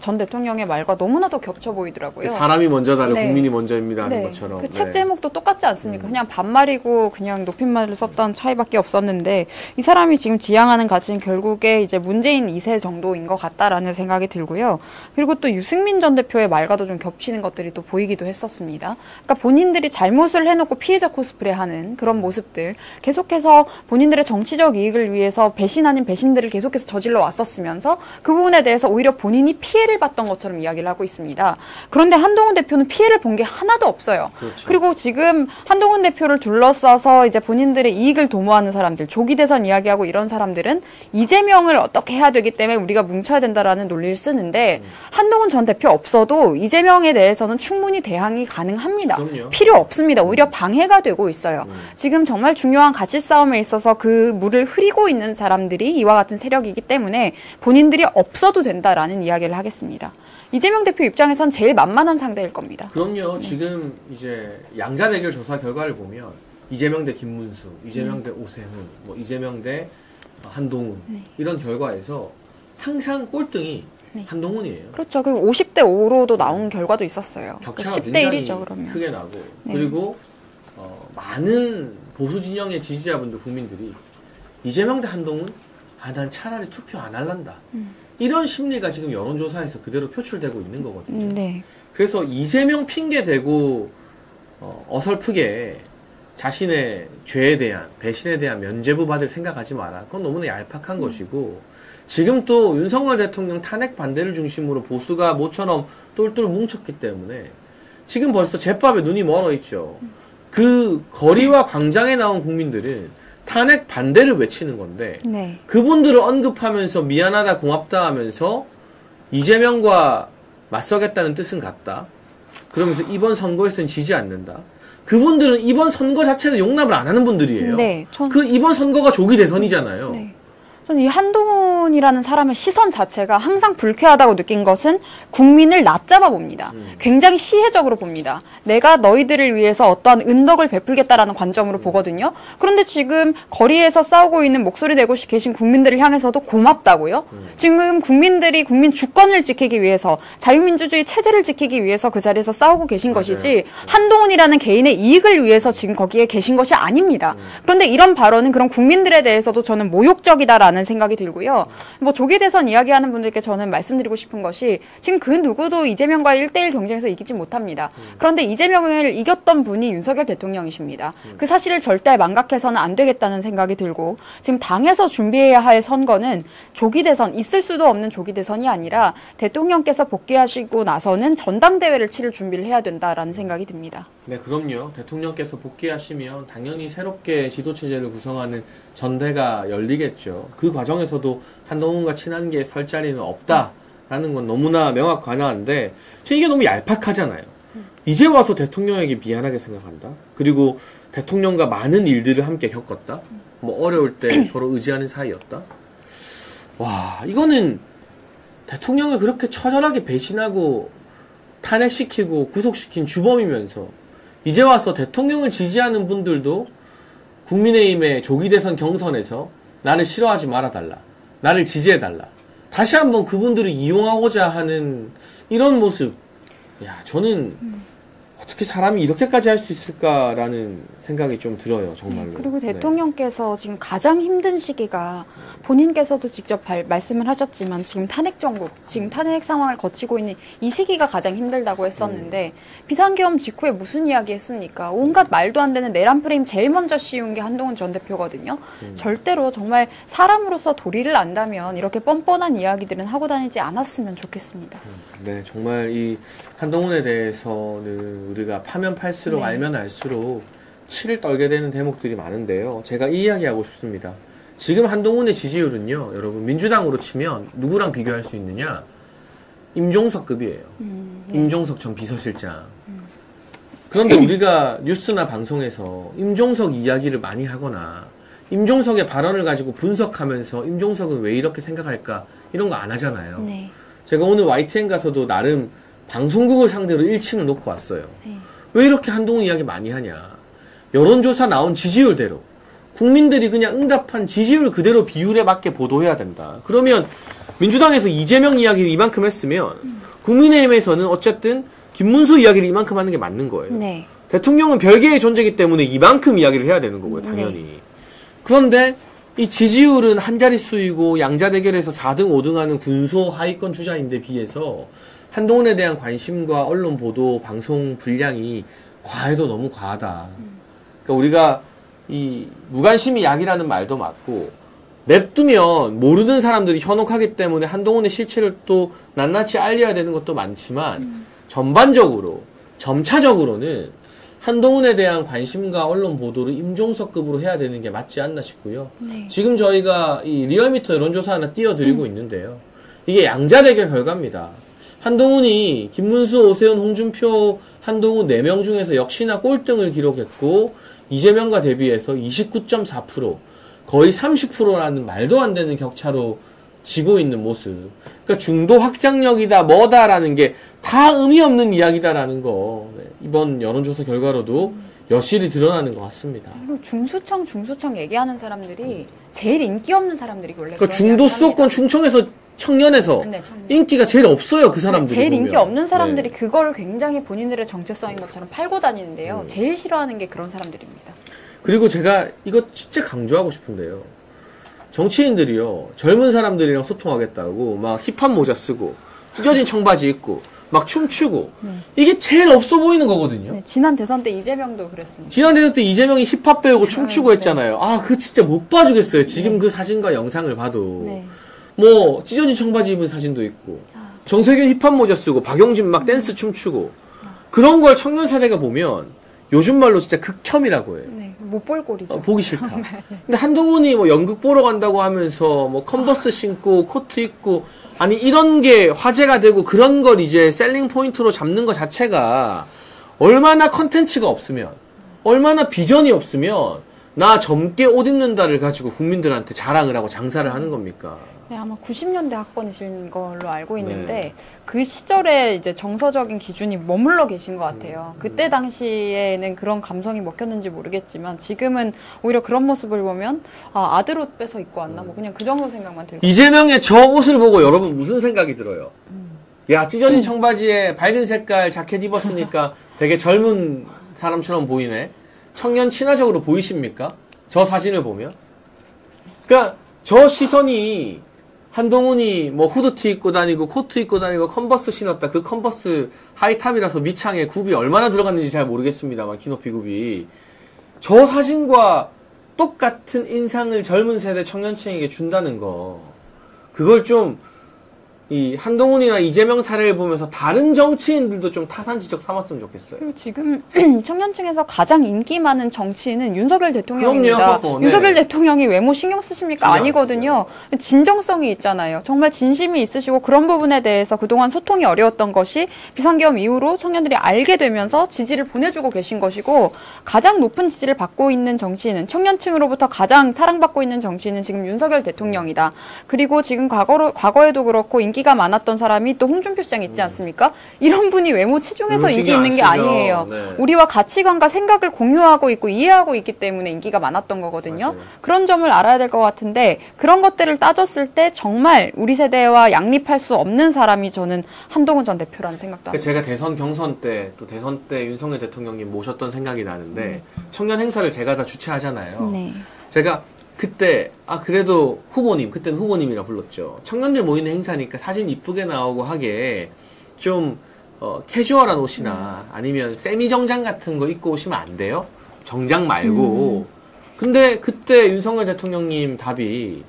B: 전 대통령의 말과 너무나도 겹쳐 보이더라고요.
A: 사람이 먼저다, 국민이 먼저입니다 하는 것처럼.
B: 그 책 제목도 똑같지 않습니까? 그냥 반말이고 그냥 높임말을 썼다는 차이밖에 없었는데 이 사람이 지금 지향하는 가치는 결국에 이제 문재인 2세 정도인 것 같다라는 생각이 들고요. 그리고 또 유승민 전 대표의 말과도 좀 겹치는 것들이 또 보이기도 했었습니다. 그러니까 본인들이 잘못을 해놓고 피해자 코스프레하는 그런 모습들 계속해서 본인들의 정치적 이익을 위해서 배신 아닌 배신들을 계속해서 저질러 왔었으면서 그 부분에 대해서 오히려 본인이 피해를 봤던 것처럼 이야기를 하고 있습니다. 그런데 한동훈 대표는 피해를 본 게 하나도 없어요.
A: 그렇죠.
B: 그리고 지금 한동훈 대표를 둘러싸서 이제 본인들의 이익을 도모하는 사람들, 조기 대선 이야기하고 이런 사람들은 이재명을 어떻게 해야 되기 때문에 우리가 뭉쳐야 된다라는 논리를 쓰는데 한동훈 전 대표 없어도 이재명에 대해서는 충분히 대항이 가능합니다.
A: 그럼요.
B: 필요 없습니다. 오히려 방해가 되고 있어요. 지금 정말 중요한 가치 싸움에 있어서 그 물을 흐리고 있는 사람들이 이와 같은 세력이기 때문에 본인들이 없어도 된다라는 이야기를 하겠습니다. 이재명 대표 입장에선 제일 만만한 상대일 겁니다.
A: 그럼요. 지금 이제 양자 대결 조사 결과를 보면 이재명 대 김문수, 이재명 대 오세훈, 뭐 이재명 대 한동훈 이런 결과에서 항상 꼴등이 한동훈이에요.
B: 그렇죠. 그리고 50대 5로도 나온 결과도 있었어요.
A: 격차가
B: 10대
A: 굉장히
B: 1이죠, 그러면.
A: 크게 나고 그리고 많은 보수 진영의 지지자분들 국민들이 이재명 대 한동훈 난 차라리 투표 안 할란다. 이런 심리가 지금 여론조사에서 그대로 표출되고 있는 거거든요.
B: 네.
A: 그래서 이재명 핑계 대고 어설프게 자신의 죄에 대한 배신에 대한 면죄부 받을 생각하지 마라. 그건 너무나 얄팍한 것이고 지금 또 윤석열 대통령 탄핵 반대를 중심으로 보수가 모처럼 똘똘 뭉쳤기 때문에 지금 벌써 제밥에 눈이 멀어 있죠. 그 거리와 광장에 나온 국민들은 탄핵 반대를 외치는 건데 그분들을 언급하면서 미안하다 고맙다 하면서 이재명과 맞서겠다는 뜻은 같다. 그러면서 이번 선거에서는 지지 않는다. 그분들은 이번 선거 자체는 용납을 안 하는 분들이에요. 그 이번 선거가 조기 대선이잖아요.
B: 저는 이 한동훈 한동훈이라는 사람의 시선 자체가 항상 불쾌하다고 느낀 것은 국민을 낮잡아 봅니다. 굉장히 시혜적으로 봅니다. 내가 너희들을 위해서 어떠한 은덕을 베풀겠다라는 관점으로 보거든요. 그런데 지금 거리에서 싸우고 있는 목소리 내고 계신 국민들을 향해서도 고맙다고요? 지금 국민들이 국민 주권을 지키기 위해서 자유민주주의 체제를 지키기 위해서 그 자리에서 싸우고 계신 것이지 한동훈이라는 개인의 이익을 위해서 지금 거기에 계신 것이 아닙니다. 그런데 이런 발언은 그런 국민들에 대해서도 저는 모욕적이다라는 생각이 들고요. 뭐 조기 대선 이야기하는 분들께 저는 말씀드리고 싶은 것이 지금 그 누구도 이재명과 1대1 경쟁에서 이기지 못합니다. 그런데 이재명을 이겼던 분이 윤석열 대통령이십니다. 그 사실을 절대 망각해서는 안 되겠다는 생각이 들고 지금 당에서 준비해야 할 선거는 조기 대선, 있을 수도 없는 조기 대선이 아니라 대통령께서 복귀하시고 나서는 전당대회를 치를 준비를 해야 된다라는 생각이 듭니다.
A: 네, 그럼요. 대통령께서 복귀하시면 당연히 새롭게 지도체제를 구성하는 전대가 열리겠죠. 그 과정에서도 한동훈과 친한 게 설 자리는 없다라는 건 너무나 명확하나한데 이게 너무 얄팍하잖아요. 이제 와서 대통령에게 미안하게 생각한다. 그리고 대통령과 많은 일들을 함께 겪었다. 뭐 어려울 때 서로 의지하는 사이였다. 와, 이거는 대통령을 그렇게 처절하게 배신하고 탄핵시키고 구속시킨 주범이면서 이제 와서 대통령을 지지하는 분들도 국민의힘의 조기 대선 경선에서 나를 싫어하지 말아달라, 나를 지지해달라, 다시 한번 그분들을 이용하고자 하는 이런 모습. 야, 저는 어떻게 사람이 이렇게까지 할 수 있을까라는 생각이 좀 들어요, 정말로.
B: 그리고 대통령께서 지금 가장 힘든 시기가 본인께서도 직접 말씀을 하셨지만 지금 탄핵 정국, 지금 탄핵 상황을 거치고 있는 이 시기가 가장 힘들다고 했었는데 비상계엄 직후에 무슨 이야기 했습니까? 온갖 말도 안 되는 내란 프레임 제일 먼저 씌운 게 한동훈 전 대표거든요. 절대로 정말 사람으로서 도리를 안다면 이렇게 뻔뻔한 이야기들은 하고 다니지 않았으면 좋겠습니다.
A: 네, 정말 이 한동훈에 대해서는 우리가 파면 팔수록 알면 알수록 치를 떨게 되는 대목들이 많은데요. 제가 이 이야기하고 싶습니다. 지금 한동훈의 지지율은요, 여러분, 민주당으로 치면 누구랑 비교할 수 있느냐? 임종석급이에요. 임종석 전 비서실장. 그런데 우리가 뉴스나 방송에서 임종석 이야기를 많이 하거나 임종석의 발언을 가지고 분석하면서 임종석은 왜 이렇게 생각할까? 이런 거 안 하잖아요.
B: 네.
A: 제가 오늘 YTN 가서도 나름 방송국을 상대로 1침을 놓고 왔어요. 왜 이렇게 한동훈 이야기 많이 하냐? 여론조사 나온 지지율대로 국민들이 그냥 응답한 지지율 그대로 비율에 맞게 보도해야 된다. 그러면 민주당에서 이재명 이야기를 이만큼 했으면 국민의힘에서는 어쨌든 김문수 이야기를 이만큼 하는 게 맞는 거예요.
B: 네.
A: 대통령은 별개의 존재이기 때문에 이만큼 이야기를 해야 되는 거고요, 당연히.
B: 네.
A: 그런데 이 지지율은 한 자릿수이고 양자 대결에서 4등, 5등 하는 군소 하위권 주자인데 비해서 한동훈에 대한 관심과 언론 보도, 방송 분량이 과해도 너무 과하다. 그러니까 우리가 이 무관심이 약이라는 말도 맞고 냅두면 모르는 사람들이 현혹하기 때문에 한동훈의 실체를 또 낱낱이 알려야 되는 것도 많지만 전반적으로, 점차적으로는 한동훈에 대한 관심과 언론 보도를 임종석급으로 해야 되는 게 맞지 않나 싶고요.
B: 네.
A: 지금 저희가 이 리얼미터 여론조사 하나 띄워드리고 있는데요. 이게 양자대결 결과입니다. 한동훈이 김문수, 오세훈, 홍준표, 한동훈 4명 중에서 역시나 꼴등을 기록했고 이재명과 대비해서 29.4%, 거의 30%라는 말도 안 되는 격차로 지고 있는 모습. 그러니까 중도 확장력이다, 뭐다라는 게 다 의미 없는 이야기다라는 거 이번 여론조사 결과로도 여실히 드러나는 것 같습니다.
B: 그리고 중수청 얘기하는 사람들이 제일 인기 없는 사람들이 원래
A: 그러니까 중도 수도권 충청에서 청년에서
B: 네,
A: 인기가 제일 없어요, 그 사람들이.
B: 제일
A: 보면.
B: 인기 없는 사람들이 그걸 굉장히 본인들의 정체성인 것처럼 팔고 다니는데요. 제일 싫어하는 게 그런 사람들입니다.
A: 그리고 제가 이거 진짜 강조하고 싶은데요. 정치인들이요, 젊은 사람들이랑 소통하겠다고 막 힙합 모자 쓰고 찢어진 청바지 입고 막 춤추고 이게 제일 없어 보이는 거거든요.
B: 네, 지난 대선 때 이재명도 그랬습니다.
A: 지난 대선 때 이재명이 힙합 배우고 춤추고 했잖아요. 아, 그거 진짜 못 봐주겠어요. 지금 그 사진과 영상을 봐도.
B: 네.
A: 뭐 찢어진 청바지 입은 사진도 있고 정세균 힙합 모자 쓰고 박용진 막 댄스 춤추고 그런 걸 청년 세대가 보면 요즘 말로 진짜 극혐이라고 해요.
B: 네, 못 볼 꼴이죠.
A: 보기 싫다. 근데 한동훈이 뭐 연극 보러 간다고 하면서 뭐 컨버스 신고 코트 입고 아니 이런 게 화제가 되고 그런 걸 이제 셀링 포인트로 잡는 것 자체가 얼마나 컨텐츠가 없으면 얼마나 비전이 없으면 나 젊게 옷 입는다를 가지고 국민들한테 자랑을 하고 장사를 하는 겁니까?
B: 네, 아마 90년대 학번이신 걸로 알고 있는데
A: 네.
B: 그 시절에 이제 정서적인 기준이 머물러 계신 것 같아요. 그때 당시에는 그런 감성이 먹혔는지 모르겠지만 지금은 오히려 그런 모습을 보면 아, 아들 옷 빼서 입고 왔나 뭐 그냥 그 정도 생각만 들고.
A: 이재명의 저 옷을 보고 여러분 무슨 생각이 들어요? 야, 찢어진 청바지에 밝은 색깔 자켓 입었으니까 되게 젊은 사람처럼 보이네. 청년 친화적으로 보이십니까? 저 사진을 보면. 그러니까 저 시선이 한동훈이 뭐 후드티 입고 다니고 코트 입고 다니고 컨버스 신었다. 그 컨버스 하이탑이라서 밑창에 굽이 얼마나 들어갔는지 잘 모르겠습니다만 키높이 굽이. 저 사진과 똑같은 인상을 젊은 세대 청년층에게 준다는 거. 그걸 좀 이 한동훈이나 이재명 사례를 보면서 다른 정치인들도 좀 타산지적 삼았으면 좋겠어요.
B: 그리고 지금 청년층에서 가장 인기 많은 정치인은 윤석열 대통령입니다.
A: 그럼요. 네.
B: 윤석열 대통령이 외모 신경 쓰십니까?
A: 신경 안
B: 아니거든요. 진정성이 있잖아요. 정말 진심이 있으시고 그런 부분에 대해서 그동안 소통이 어려웠던 것이 비상계엄 이후로 청년들이 알게 되면서 지지를 보내주고 계신 것이고 가장 높은 지지를 받고 있는 정치인은 청년층으로부터 가장 사랑받고 있는 정치인은 지금 윤석열 대통령이다. 그리고 지금 과거에도 그렇고 인기가 많았던 사람이 또 홍준표 시장 있지 않습니까? 이런 분이 외모 치중해서 인기 있는 게 아니에요.
A: 네.
B: 우리와 가치관과 생각을 공유하고 있고 이해하고 있기 때문에 인기가 많았던 거거든요.
A: 맞아요.
B: 그런 점을 알아야 될 것 같은데 그런 것들을 따졌을 때 정말 우리 세대와 양립할 수 없는 사람이 저는 한동훈 전 대표라는 생각도 합니다.
A: 제가 대선 경선 때 또 대선 때 윤석열 대통령님 모셨던 생각이 나는데 청년 행사를 제가 다 주최하잖아요.
B: 네.
A: 제가 그때 그래도 후보님 그때는 후보님이라 불렀죠. 청년들 모이는 행사니까 사진 이쁘게 나오고 하게 좀 캐주얼한 옷이나 아니면 세미 정장 같은 거 입고 오시면 안 돼요? 정장 말고. 근데 그때 윤석열 대통령님 답이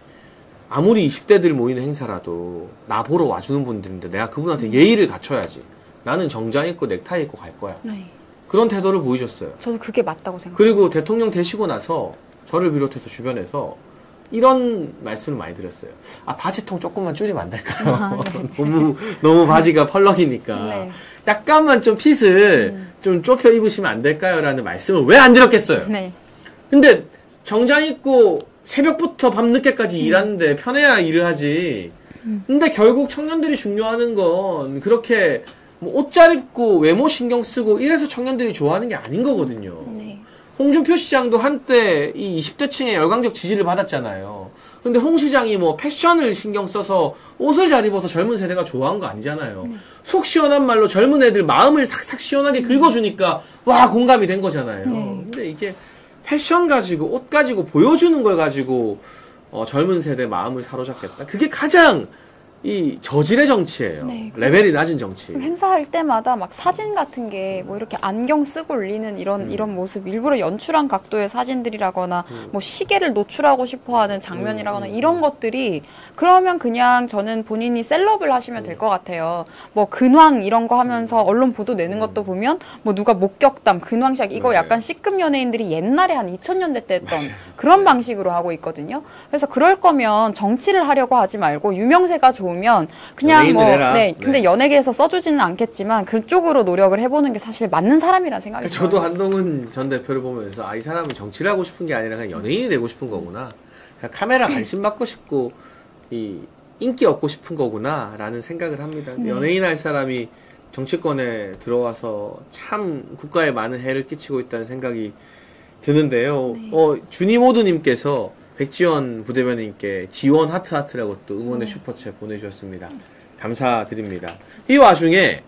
A: 아무리 20대들 모이는 행사라도 나 보러 와주는 분들인데 내가 그분한테 예의를 갖춰야지. 나는 정장 입고 넥타이 입고 갈 거야.
B: 네.
A: 그런 태도를 보이셨어요.
B: 저도 그게 맞다고 생각해요.
A: 그리고 대통령 되시고 나서 저를 비롯해서 주변에서 이런 말씀을 많이 드렸어요. 바지통 조금만 줄이면 안 될까요? 너무 바지가 펄럭이니까.
B: 네.
A: 약간만 좀 핏을 좀 좁혀 입으시면 안 될까요? 라는 말씀을 왜 안 드렸겠어요?
B: 네.
A: 근데 정장 입고 새벽부터 밤늦게까지 일하는데 편해야 일을 하지. 근데 결국 청년들이 중요하는 건 그렇게 뭐 옷 잘 입고 외모 신경 쓰고 이래서 청년들이 좋아하는 게 아닌 거거든요.
B: 네.
A: 홍준표 시장도 한때 이 20대층의 열광적 지지를 받았잖아요. 근데 홍 시장이 뭐 패션을 신경 써서 옷을 잘 입어서 젊은 세대가 좋아한 거 아니잖아요. 속 시원한 말로 젊은 애들 마음을 삭삭 시원하게 긁어주니까 와 공감이 된 거잖아요. 근데 이게 패션 가지고 옷 가지고 보여주는 걸 가지고 젊은 세대 마음을 사로잡겠다. 그게 가장 이 저질의 정치예요.
B: 네.
A: 레벨이 낮은 정치.
B: 행사할 때마다 막 사진 같은 게 뭐 이렇게 안경 쓰고 올리는 이런 모습 일부러 연출한 각도의 사진들이라거나 뭐 시계를 노출하고 싶어하는 장면이라거나 이런 것들이 그러면 그냥 저는 본인이 셀럽을 하시면 될 것 같아요. 뭐 근황 이런 거 하면서 언론 보도 내는 것도 보면 뭐 누가 목격담 근황샷 이거
A: 맞아요.
B: 약간 C급 연예인들이 옛날에 한 2000년대 때 했던
A: 맞아요.
B: 그런 방식으로 하고 있거든요. 그래서 그럴 거면 정치를 하려고 하지 말고 유명세가 좋으면 그냥
A: 연예인을 해라.
B: 네. 근데 연예계에서 써주지는 않겠지만 그쪽으로 노력을 해보는 게 사실 맞는 사람이라는 생각이 들어요.
A: 저도 한동훈 전 대표를 보면서 이 사람은 정치를 하고 싶은 게 아니라 그냥 연예인이 되고 싶은 거구나. 그냥 카메라 관심 받고 싶고 이 인기 얻고 싶은 거구나 라는 생각을 합니다. 연예인 할 사람이 정치권에 들어와서 참 국가에 많은 해를 끼치고 있다는 생각이 드는데요. 주니모드님께서 백지원 부대변인께 지원 하트라고 또 응원의 슈퍼챗 보내주셨습니다. 감사드립니다. 이 와중에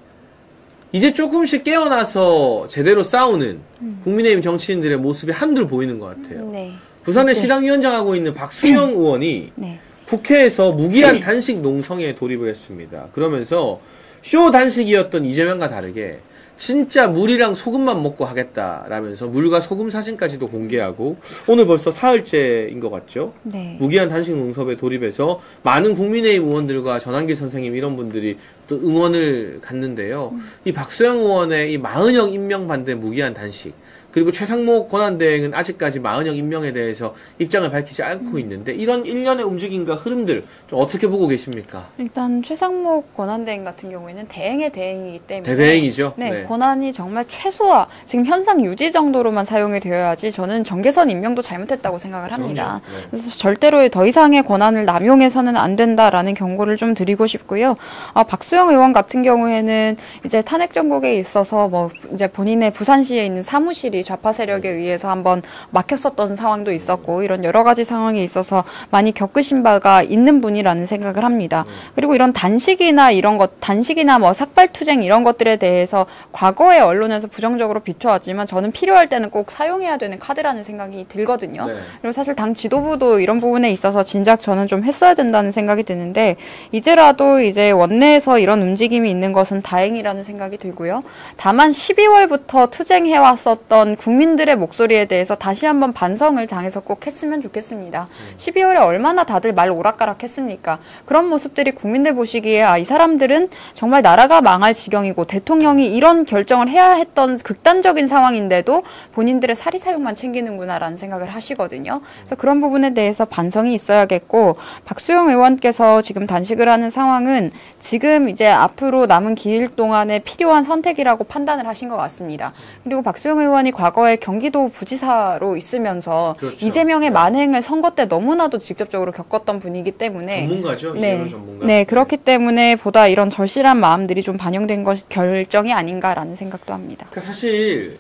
A: 이제 조금씩 깨어나서 제대로 싸우는 국민의힘 정치인들의 모습이 한둘 보이는 것 같아요.
B: 네.
A: 부산의 시당위원장하고 있는 박수영 의원이
B: 네.
A: 국회에서 무기한 단식 농성에 돌입을 했습니다. 그러면서 쇼 단식이었던 이재명과 다르게 진짜 물이랑 소금만 먹고 하겠다라면서 물과 소금 사진까지도 공개하고 오늘 벌써 사흘째인 것 같죠?
B: 네.
A: 무기한 단식 농섭에 돌입해서 많은 국민의힘 의원들과 전한길 선생님 이런 분들이 또 응원을 갔는데요. 이 박소영 의원의 이 마은영 임명 반대 무기한 단식 그리고 최상목 권한대행은 아직까지 마은영 임명에 대해서 입장을 밝히지 않고 있는데 이런 일련의 움직임과 흐름들 좀 어떻게 보고 계십니까?
B: 일단 최상목 권한대행 같은 경우에는 대행의 대행이기 때문에
A: 대대행이죠.
B: 네, 권한이 정말 최소화, 지금 현상 유지 정도로만 사용이 되어야지 저는 정계선 임명도 잘못했다고 생각을 합니다.
A: 네.
B: 그래서 절대로 더 이상의 권한을 남용해서는 안 된다라는 경고를 좀 드리고 싶고요. 박수영 의원 같은 경우에는 이제 탄핵 정국에 있어서 뭐 이제 본인의 부산시에 있는 사무실이 좌파 세력에 의해서 한번 막혔었던 상황도 있었고 이런 여러 가지 상황에 있어서 많이 겪으신 바가 있는 분이라는 생각을 합니다. 그리고 이런 단식이나 뭐 삭발투쟁 이런 것들에 대해서 과거에 언론에서 부정적으로 비춰왔지만 저는 필요할 때는 꼭 사용해야 되는 카드라는 생각이 들거든요.
A: 네.
B: 그리고 사실 당 지도부도 이런 부분에 있어서 진작 저는 좀 했어야 된다는 생각이 드는데 이제라도 이제 원내에서 이런 움직임이 있는 것은 다행이라는 생각이 들고요. 다만 12월부터 투쟁해왔었던 국민들의 목소리에 대해서 다시 한번 반성을 당에서 꼭 했으면 좋겠습니다. 12월에 얼마나 다들 말 오락가락 했습니까? 그런 모습들이 국민들 보시기에 이 사람들은 정말 나라가 망할 지경이고 대통령이 이런 결정을 해야 했던 극단적인 상황인데도 본인들의 사리사욕만 챙기는구나라는 생각을 하시거든요. 그래서 그런 부분에 대해서 반성이 있어야겠고 박수영 의원께서 지금 단식을 하는 상황은 지금 이제 앞으로 남은 기일 동안에 필요한 선택이라고 판단을 하신 것 같습니다. 그리고 박수영 의원이 과거에 경기도 부지사로 있으면서
A: 그렇죠.
B: 이재명의 만행을 선거 때 너무나도 직접적으로 겪었던 분이기 때문에
A: 전문가죠.
B: 네,
A: 이재명 전문가.
B: 네, 그렇기 때문에 보다 이런 절실한 마음들이 좀 반영된 결정이 아닌가라는 생각도 합니다.
A: 그러니까 사실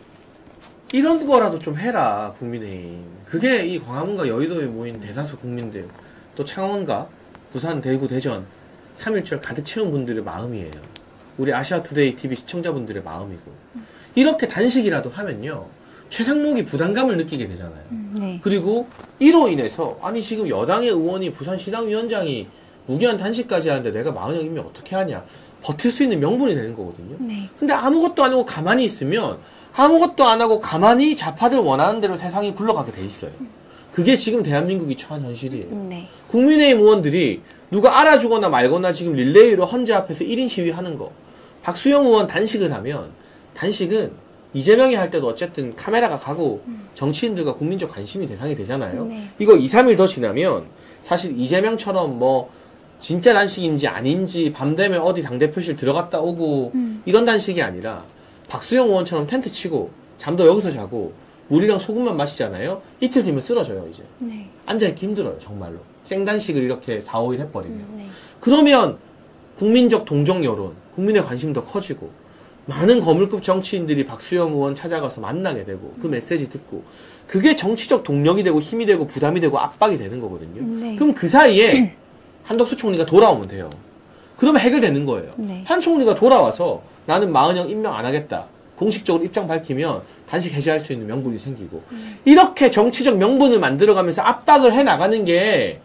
A: 이런 거라도 좀 해라 국민의힘. 그게 이 광화문과 여의도에 모인 대다수 국민들 또 창원과 부산, 대구, 대전 3.1절 가득 채운 분들의 마음이에요. 우리 아시아투데이 TV 시청자분들의 마음이고 이렇게 단식이라도 하면요 최상목이 부담감을 느끼게 되잖아요.
B: 네.
A: 그리고 이로 인해서 아니 지금 여당의 의원이 부산시당위원장이 무기한 단식까지 하는데 내가 마은영 임명 어떻게 하냐 버틸 수 있는 명분이 되는 거거든요.
B: 네.
A: 근데 아무것도 안 하고 가만히 있으면 아무것도 안 하고 가만히 좌파들 원하는 대로 세상이 굴러가게 돼 있어요. 그게 지금 대한민국이 처한 현실이에요.
B: 네.
A: 국민의힘 의원들이 누가 알아주거나 말거나 지금 릴레이로 헌재 앞에서 1인 시위하는 거. 박수영 의원 단식을 하면 단식은 이재명이 할 때도 어쨌든 카메라가 가고 정치인들과 국민적 관심이 대상이 되잖아요.
B: 네.
A: 이거 2, 3일 더 지나면 사실 이재명처럼 뭐 진짜 단식인지 아닌지 밤 되면 어디 당대표실 들어갔다 오고 이런 단식이 아니라 박수영 의원처럼 텐트 치고 잠도 여기서 자고 물이랑 소금만 마시잖아요. 이틀 뒤면 쓰러져요 이제.
B: 네.
A: 앉아있기 힘들어요 정말로. 생단식을 이렇게 4, 5일 해버리면.
B: 네.
A: 그러면 국민적 동정 여론, 국민의 관심도 커지고 많은 거물급 정치인들이 박수영 의원 찾아가서 만나게 되고 그 메시지 듣고 그게 정치적 동력이 되고 힘이 되고 부담이 되고 압박이 되는 거거든요.
B: 네.
A: 그럼 그 사이에 한덕수 총리가 돌아오면 돼요. 그러면 해결되는 거예요.
B: 네.
A: 한 총리가 돌아와서 나는 마은영 임명 안 하겠다. 공식적으로 입장 밝히면 단식 해제할 수 있는 명분이 생기고 이렇게 정치적 명분을 만들어가면서 압박을 해나가는 게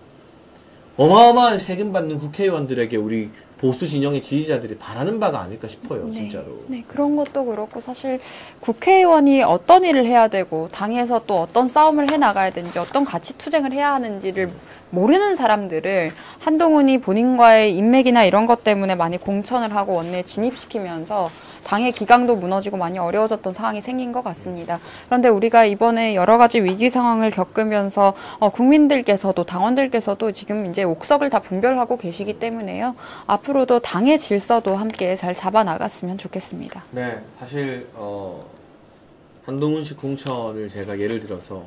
A: 어마어마한 세금 받는 국회의원들에게 우리 보수 진영의 지지자들이 바라는 바가 아닐까 싶어요.
B: 네.
A: 진짜로.
B: 네, 그런 것도 그렇고 사실 국회의원이 어떤 일을 해야 되고 당에서 또 어떤 싸움을 해나가야 되는지 어떤 가치 투쟁을 해야 하는지를 모르는 사람들을 한동훈이 본인과의 인맥이나 이런 것 때문에 많이 공천을 하고 원내에 진입시키면서 당의 기강도 무너지고 많이 어려워졌던 상황이 생긴 것 같습니다. 그런데 우리가 이번에 여러 가지 위기 상황을 겪으면서 국민들께서도 당원들께서도 지금 이제 옥석을 다 분별하고 계시기 때문에요. 앞으로도 당의 질서도 함께 잘 잡아나갔으면 좋겠습니다.
A: 네, 사실 한동훈식 공천을 제가 예를 들어서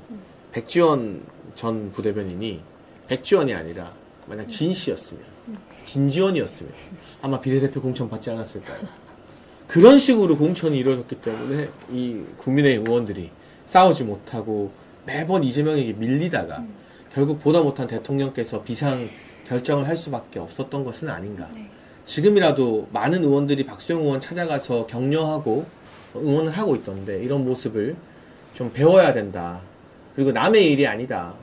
A: 백지원 전 부대변인이 백지원이 아니라 만약 진씨였으면 진지원이었으면 아마 비례대표 공천 받지 않았을까요? 그런 식으로 공천이 이루어졌기 때문에 이 국민의힘 의원들이 싸우지 못하고 매번 이재명에게 밀리다가 결국 보다 못한 대통령께서 비상 결정을 할 수밖에 없었던 것은 아닌가.
B: 네.
A: 지금이라도 많은 의원들이 박수영 의원 찾아가서 격려하고 응원을 하고 있던데 이런 모습을 좀 배워야 된다. 그리고 남의 일이 아니다.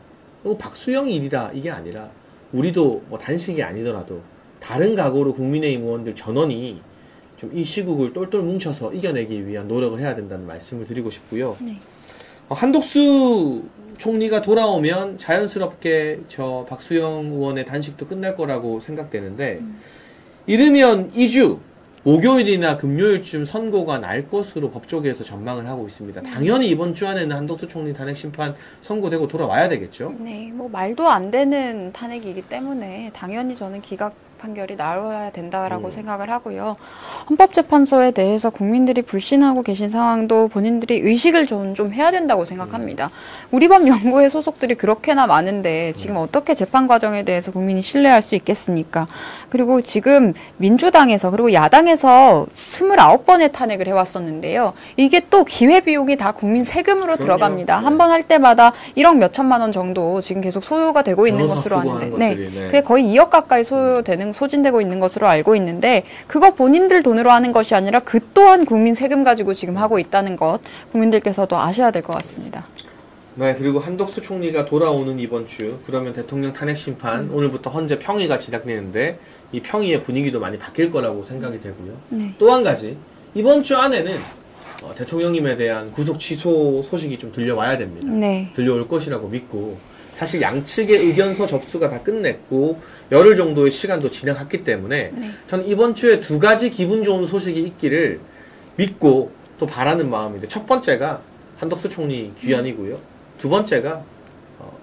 A: 박수영이 일이다. 이게 아니라 우리도 뭐 단식이 아니더라도 다른 각오로 국민의힘 의원들 전원이 좀 이 시국을 똘똘 뭉쳐서 이겨내기 위한 노력을 해야 된다는 말씀을 드리고 싶고요.
B: 네.
A: 한덕수 총리가 돌아오면 자연스럽게 저 박수영 의원의 단식도 끝날 거라고 생각되는데 이르면 2주 목요일이나 금요일쯤 선고가 날 것으로 법조계에서 전망을 하고 있습니다. 당연히 이번 주 안에는 한덕수 총리 탄핵 심판 선고되고 돌아와야 되겠죠?
B: 네, 뭐 말도 안 되는 탄핵이기 때문에 당연히 저는 기각 판결이 나와야 된다라고 생각을 하고요. 헌법재판소에 대해서 국민들이 불신하고 계신 상황도 본인들이 의식을 좀 해야 된다고 생각합니다. 우리법 연구회 소속들이 그렇게나 많은데 지금 어떻게 재판 과정에 대해서 국민이 신뢰할 수 있겠습니까? 그리고 지금 민주당에서 그리고 야당에서 29번의 탄핵을 해왔었는데요. 이게 또 기회비용이 다 국민 세금으로 들어갑니다. 한 번 할 때마다 1억 몇천만 원 정도 지금 계속 소요가 되고 있는 것으로 아는데 그게 거의 2억 가까이 소진되고 있는 것으로 알고 있는데 그거 본인들 돈으로 하는 것이 아니라 그 또한 국민 세금 가지고 지금 하고 있다는 것 국민들께서도 아셔야 될 것 같습니다.
A: 네, 그리고 한덕수 총리가 돌아오는 이번 주 그러면 대통령 탄핵 심판 오늘부터 헌재 평의가 시작되는데 이 평의의 분위기도 많이 바뀔 거라고 생각이 되고요. 또 한 가지 이번 주 안에는 대통령님에 대한 구속 취소 소식이 좀 들려와야 됩니다. 들려올 것이라고 믿고 사실 양측의 의견서 접수가 다 끝냈고 열흘 정도의 시간도 지나갔기 때문에 저는 이번 주에 2가지 기분 좋은 소식이 있기를 믿고 또 바라는 마음인데 첫 번째가 한덕수 총리 귀환이고요. 두 번째가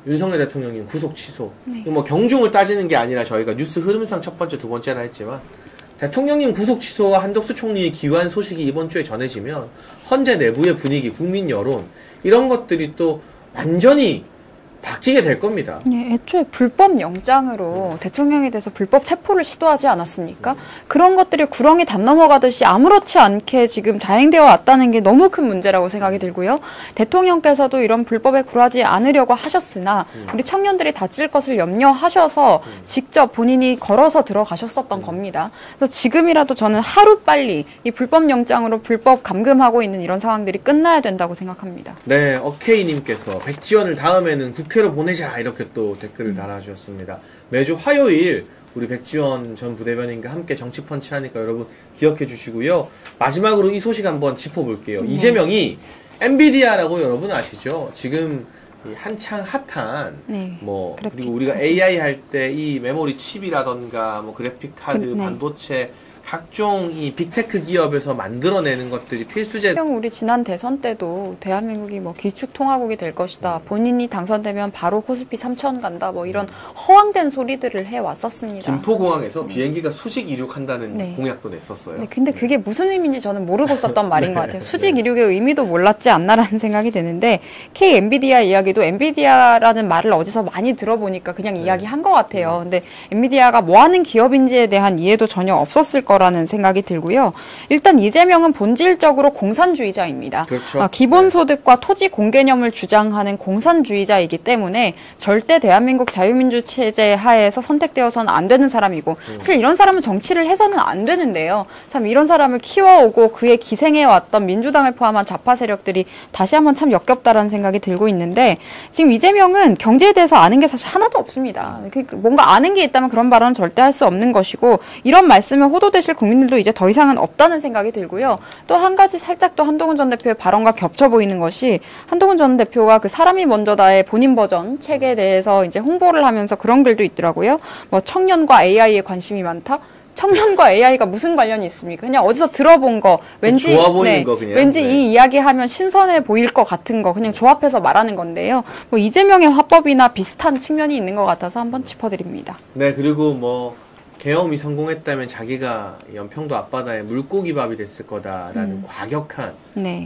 A: 윤석열 대통령님 구속 취소. 뭐 경중을 따지는 게 아니라 저희가 뉴스 흐름상 첫 번째, 두 번째라 했지만 대통령님 구속 취소와 한덕수 총리의 귀환 소식이 이번 주에 전해지면 헌재 내부의 분위기, 국민 여론 이런 것들이 또 완전히 바뀌게 될 겁니다.
B: 애초에 불법 영장으로 대통령에 대해서 불법 체포를 시도하지 않았습니까? 그런 것들이 구렁이 담 넘어가듯이 아무렇지 않게 지금 자행되어 왔다는 게 너무 큰 문제라고 생각이 들고요. 대통령께서도 이런 불법에 굴하지 않으려고 하셨으나 우리 청년들이 다칠 것을 염려하셔서 직접 본인이 걸어서 들어가셨었던 겁니다. 그래서 지금이라도 저는 하루빨리 이 불법 영장으로 불법 감금하고 있는 이런 상황들이 끝나야 된다고 생각합니다.
A: 네, 어케이님께서 백지원을 다음에는 국회로 보내자 이렇게 또 댓글을 달아주셨습니다. 매주 화요일 우리 백지원 전 부대변인과 함께 정치펀치 하니까 여러분 기억해 주시고요. 마지막으로 이 소식 한번 짚어볼게요. 이재명이 엔비디아라고 여러분 아시죠? 지금 한창 핫한 뭐 그리고 우리가 AI 할 때 이 메모리 칩이라던가 뭐 그래픽 카드, 반도체 각종 이 빅테크 기업에서 만들어내는 것들이 필수제.
B: 우리 지난 대선 때도 대한민국이 뭐 기축통화국이 될 것이다. 본인이 당선되면 바로 코스피 3,000 간다. 뭐 이런 허황된 소리들을 해왔었습니다.
A: 김포공항에서 비행기가 수직 이륙한다는 공약도 냈었어요.
B: 근데 그게 무슨 의미인지 저는 모르고 썼던 말인 것 같아요. 수직 이륙의 의미도 몰랐지 않나라는 생각이 드는데 K 엔비디아 이야기도 엔비디아라는 말을 어디서 많이 들어보니까 그냥 이야기한 것 같아요. 근데 엔비디아가 뭐 하는 기업인지에 대한 이해도 전혀 없었을 거라는 생각이 들고요. 일단 이재명은 본질적으로 공산주의자입니다.
A: 그렇죠.
B: 기본소득과 토지 공개념을 주장하는 공산주의자이기 때문에 절대 대한민국 자유민주 체제 하에서 선택되어서는 안 되는 사람이고 사실 이런 사람은 정치를 해서는 안 되는데요. 참 이런 사람을 키워오고 그에 기생해왔던 민주당을 포함한 좌파 세력들이 다시 한번 참 역겹다라는 생각이 들고 있는데 지금 이재명은 경제에 대해서 아는 게 사실 하나도 없습니다. 뭔가 아는 게 있다면 그런 발언은 절대 할 수 없는 것이고 이런 말씀을 호도되실 국민들도 이제 더 이상은 없다는 생각이 들고요. 또 한 가지 살짝 또 한동훈 전 대표의 발언과 겹쳐 보이는 것이 한동훈 전 대표가 그 사람이 먼저다의 본인 버전 책에 대해서 이제 홍보를 하면서 그런 글도 있더라고요. 뭐 청년과 AI에 관심이 많다? 청년과 AI가 무슨 관련이 있습니까? 그냥 어디서 들어본 거, 왠지
A: 좋아 보이는 거 그냥.
B: 왠지 이 이야기하면 신선해 보일 것 같은 거 그냥 조합해서 말하는 건데요. 뭐 이재명의 화법이나 비슷한 측면이 있는 것 같아서 한번 짚어드립니다.
A: 네, 그리고 뭐 계엄이 성공했다면 자기가 연평도 앞바다에 물고기밥이 됐을 거다라는 과격한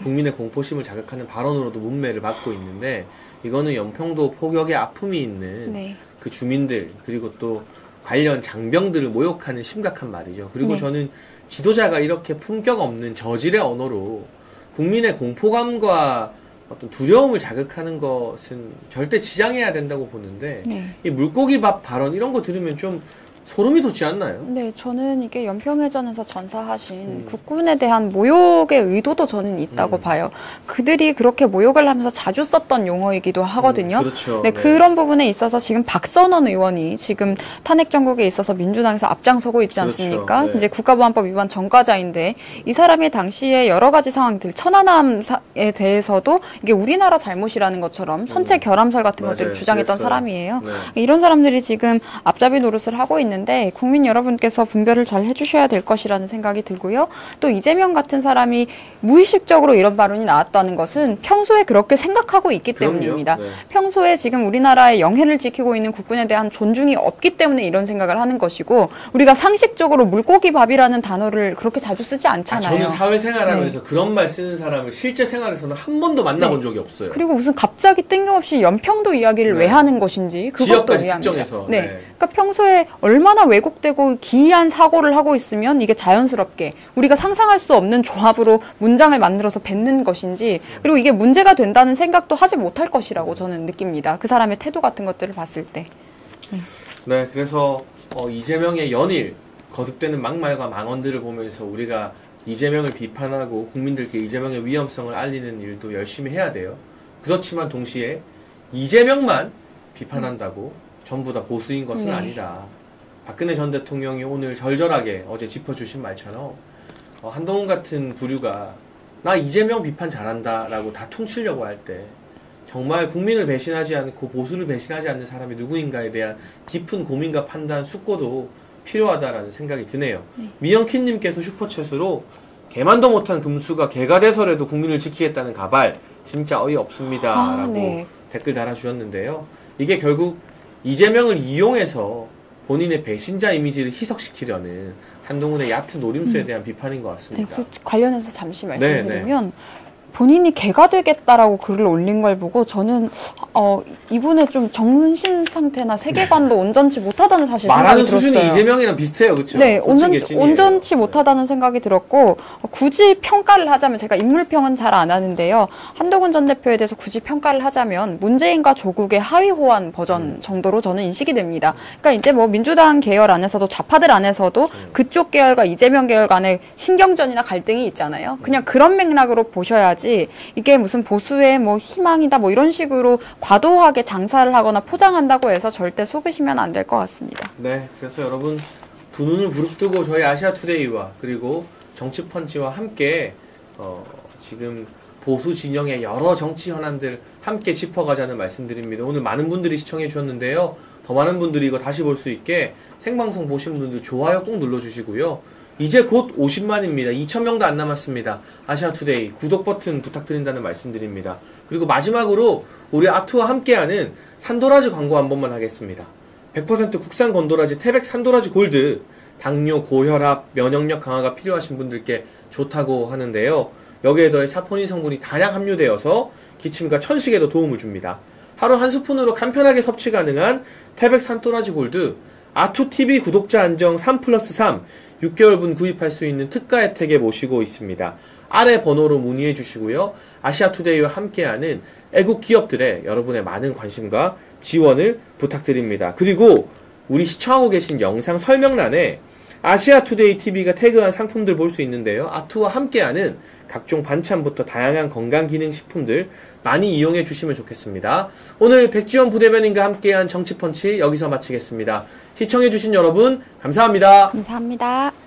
A: 국민의 공포심을 자극하는 발언으로도 문매를 받고 있는데 이거는 연평도 포격의 아픔이 있는 그 주민들 그리고 또 관련 장병들을 모욕하는 심각한 말이죠. 그리고 저는 지도자가 이렇게 품격 없는 저질의 언어로 국민의 공포감과 어떤 두려움을 자극하는 것은 절대 지양해야 된다고 보는데 이 물고기밥 발언 이런 거 들으면 좀 소름이 돋지 않나요?
B: 네, 저는 이게 연평해전에서 전사하신 국군에 대한 모욕의 의도도 저는 있다고 봐요. 그들이 그렇게 모욕을 하면서 자주 썼던 용어이기도 하거든요.
A: 그렇죠.
B: 네, 그런 부분에 있어서 지금 박선원 의원이 지금 탄핵 정국에 있어서 민주당에서 앞장서고 있지 않습니까?
A: 그렇죠.
B: 이제 국가보안법 위반 전과자인데 이 사람이 당시에 여러 가지 상황들, 천안함에 대해서도 이게 우리나라 잘못이라는 것처럼 선체 결함설 같은 것들을 주장했던 사람이에요. 이런 사람들이 지금 앞잡이 노릇을 하고 있는 있는데 국민 여러분께서 분별을 잘 해주셔야 될 것이라는 생각이 들고요. 또 이재명 같은 사람이 무의식적으로 이런 발언이 나왔다는 것은 평소에 그렇게 생각하고 있기 때문입니다.
A: 네.
B: 평소에 지금 우리나라의 영해를 지키고 있는 국군에 대한 존중이 없기 때문에 이런 생각을 하는 것이고 우리가 상식적으로 물고기 밥이라는 단어를 그렇게 자주 쓰지 않잖아요.
A: 저는 사회생활하면서 그런 말 쓰는 사람을 실제 생활에서는 한 번도 만나본 적이 없어요.
B: 그리고 무슨 갑자기 뜬금없이 연평도 이야기를 왜 하는 것인지 그것도
A: 지역까지
B: 이해합니다.
A: 특정해서.
B: 네. 그러니까 평소에 얼마나 왜곡되고 기이한 사고를 하고 있으면 이게 자연스럽게 우리가 상상할 수 없는 조합으로 문장을 만들어서 뱉는 것인지 그리고 이게 문제가 된다는 생각도 하지 못할 것이라고 저는 느낍니다. 그 사람의 태도 같은 것들을 봤을 때.
A: 네, 그래서 이재명의 연일 거듭되는 막말과 망언들을 보면서 우리가 이재명을 비판하고 국민들께 이재명의 위험성을 알리는 일도 열심히 해야 돼요. 그렇지만 동시에 이재명만 비판한다고 전부 다 보수인 것은 아니다. 박근혜 전 대통령이 오늘 절절하게 어제 짚어주신 말처럼 한동훈 같은 부류가 나 이재명 비판 잘한다 라고 다 퉁치려고 할 때 정말 국민을 배신하지 않고 보수를 배신하지 않는 사람이 누구인가에 대한 깊은 고민과 판단, 숙고도 필요하다라는 생각이 드네요. 미영키님께서 슈퍼챗으로 개만도 못한 금수가 개가 돼서라도 국민을 지키겠다는 가발 진짜 어이없습니다 라고 댓글 달아주셨는데요. 이게 결국 이재명을 이용해서 본인의 배신자 이미지를 희석시키려는 한동훈의 얕은 노림수에 대한 비판인 것 같습니다.
B: 네, 관련해서 잠시 말씀드리면 본인이 개가 되겠다라고 글을 올린 걸 보고 저는 이분의 좀 정신 상태나 세계관도 온전치 못하다는 사실
A: 말하는
B: 생각이 들었어요.
A: 수준이 이재명이랑 비슷해요, 그렇죠?
B: 네, 온전치 못하다는 생각이 들었고 굳이 평가를 하자면 제가 인물평은 잘 안 하는데요. 한동훈 전 대표에 대해서 굳이 평가를 하자면 문재인과 조국의 하위 호환 버전 정도로 저는 인식이 됩니다. 그러니까 이제 뭐 민주당 계열 안에서도 좌파들 안에서도 그쪽 계열과 이재명 계열 간에 신경전이나 갈등이 있잖아요. 그냥 그런 맥락으로 보셔야지. 이게 무슨 보수의 뭐 희망이다 뭐 이런 식으로 과도하게 장사를 하거나 포장한다고 해서 절대 속으시면 안 될 것 같습니다.
A: 네, 그래서 여러분 두 눈을 부릅뜨고 저희 아시아투데이와 그리고 정치펀치와 함께 지금 보수 진영의 여러 정치 현안들 함께 짚어가자는 말씀드립니다. 오늘 많은 분들이 시청해 주셨는데요. 더 많은 분들이 이거 다시 볼 수 있게 생방송 보시는 분들 좋아요 꼭 눌러주시고요. 이제 곧 50만입니다. 2,000명도 안 남았습니다. 아시아투데이 구독 버튼 부탁드린다는 말씀드립니다. 그리고 마지막으로 우리 아투와 함께하는 산도라지 광고 한 번만 하겠습니다. 100% 국산 건도라지 태백 산도라지 골드 당뇨, 고혈압, 면역력 강화가 필요하신 분들께 좋다고 하는데요. 여기에 더해 사포닌 성분이 다량 함유되어서 기침과 천식에도 도움을 줍니다. 하루 한 스푼으로 간편하게 섭취 가능한 태백 산도라지 골드 아투TV 구독자 안정 3+3 6개월분 구입할 수 있는 특가 혜택에 모시고 있습니다. 아래 번호로 문의해 주시고요. 아시아투데이와 함께하는 애국 기업들의 여러분의 많은 관심과 지원을 부탁드립니다. 그리고 우리 시청하고 계신 영상 설명란에 아시아투데이 TV가 태그한 상품들 볼 수 있는데요. 아투와 함께하는 각종 반찬부터 다양한 건강기능식품들 많이 이용해 주시면 좋겠습니다. 오늘 백지원 부대변인과 함께한 정치펀치 여기서 마치겠습니다. 시청해 주신 여러분 감사합니다.
B: 감사합니다.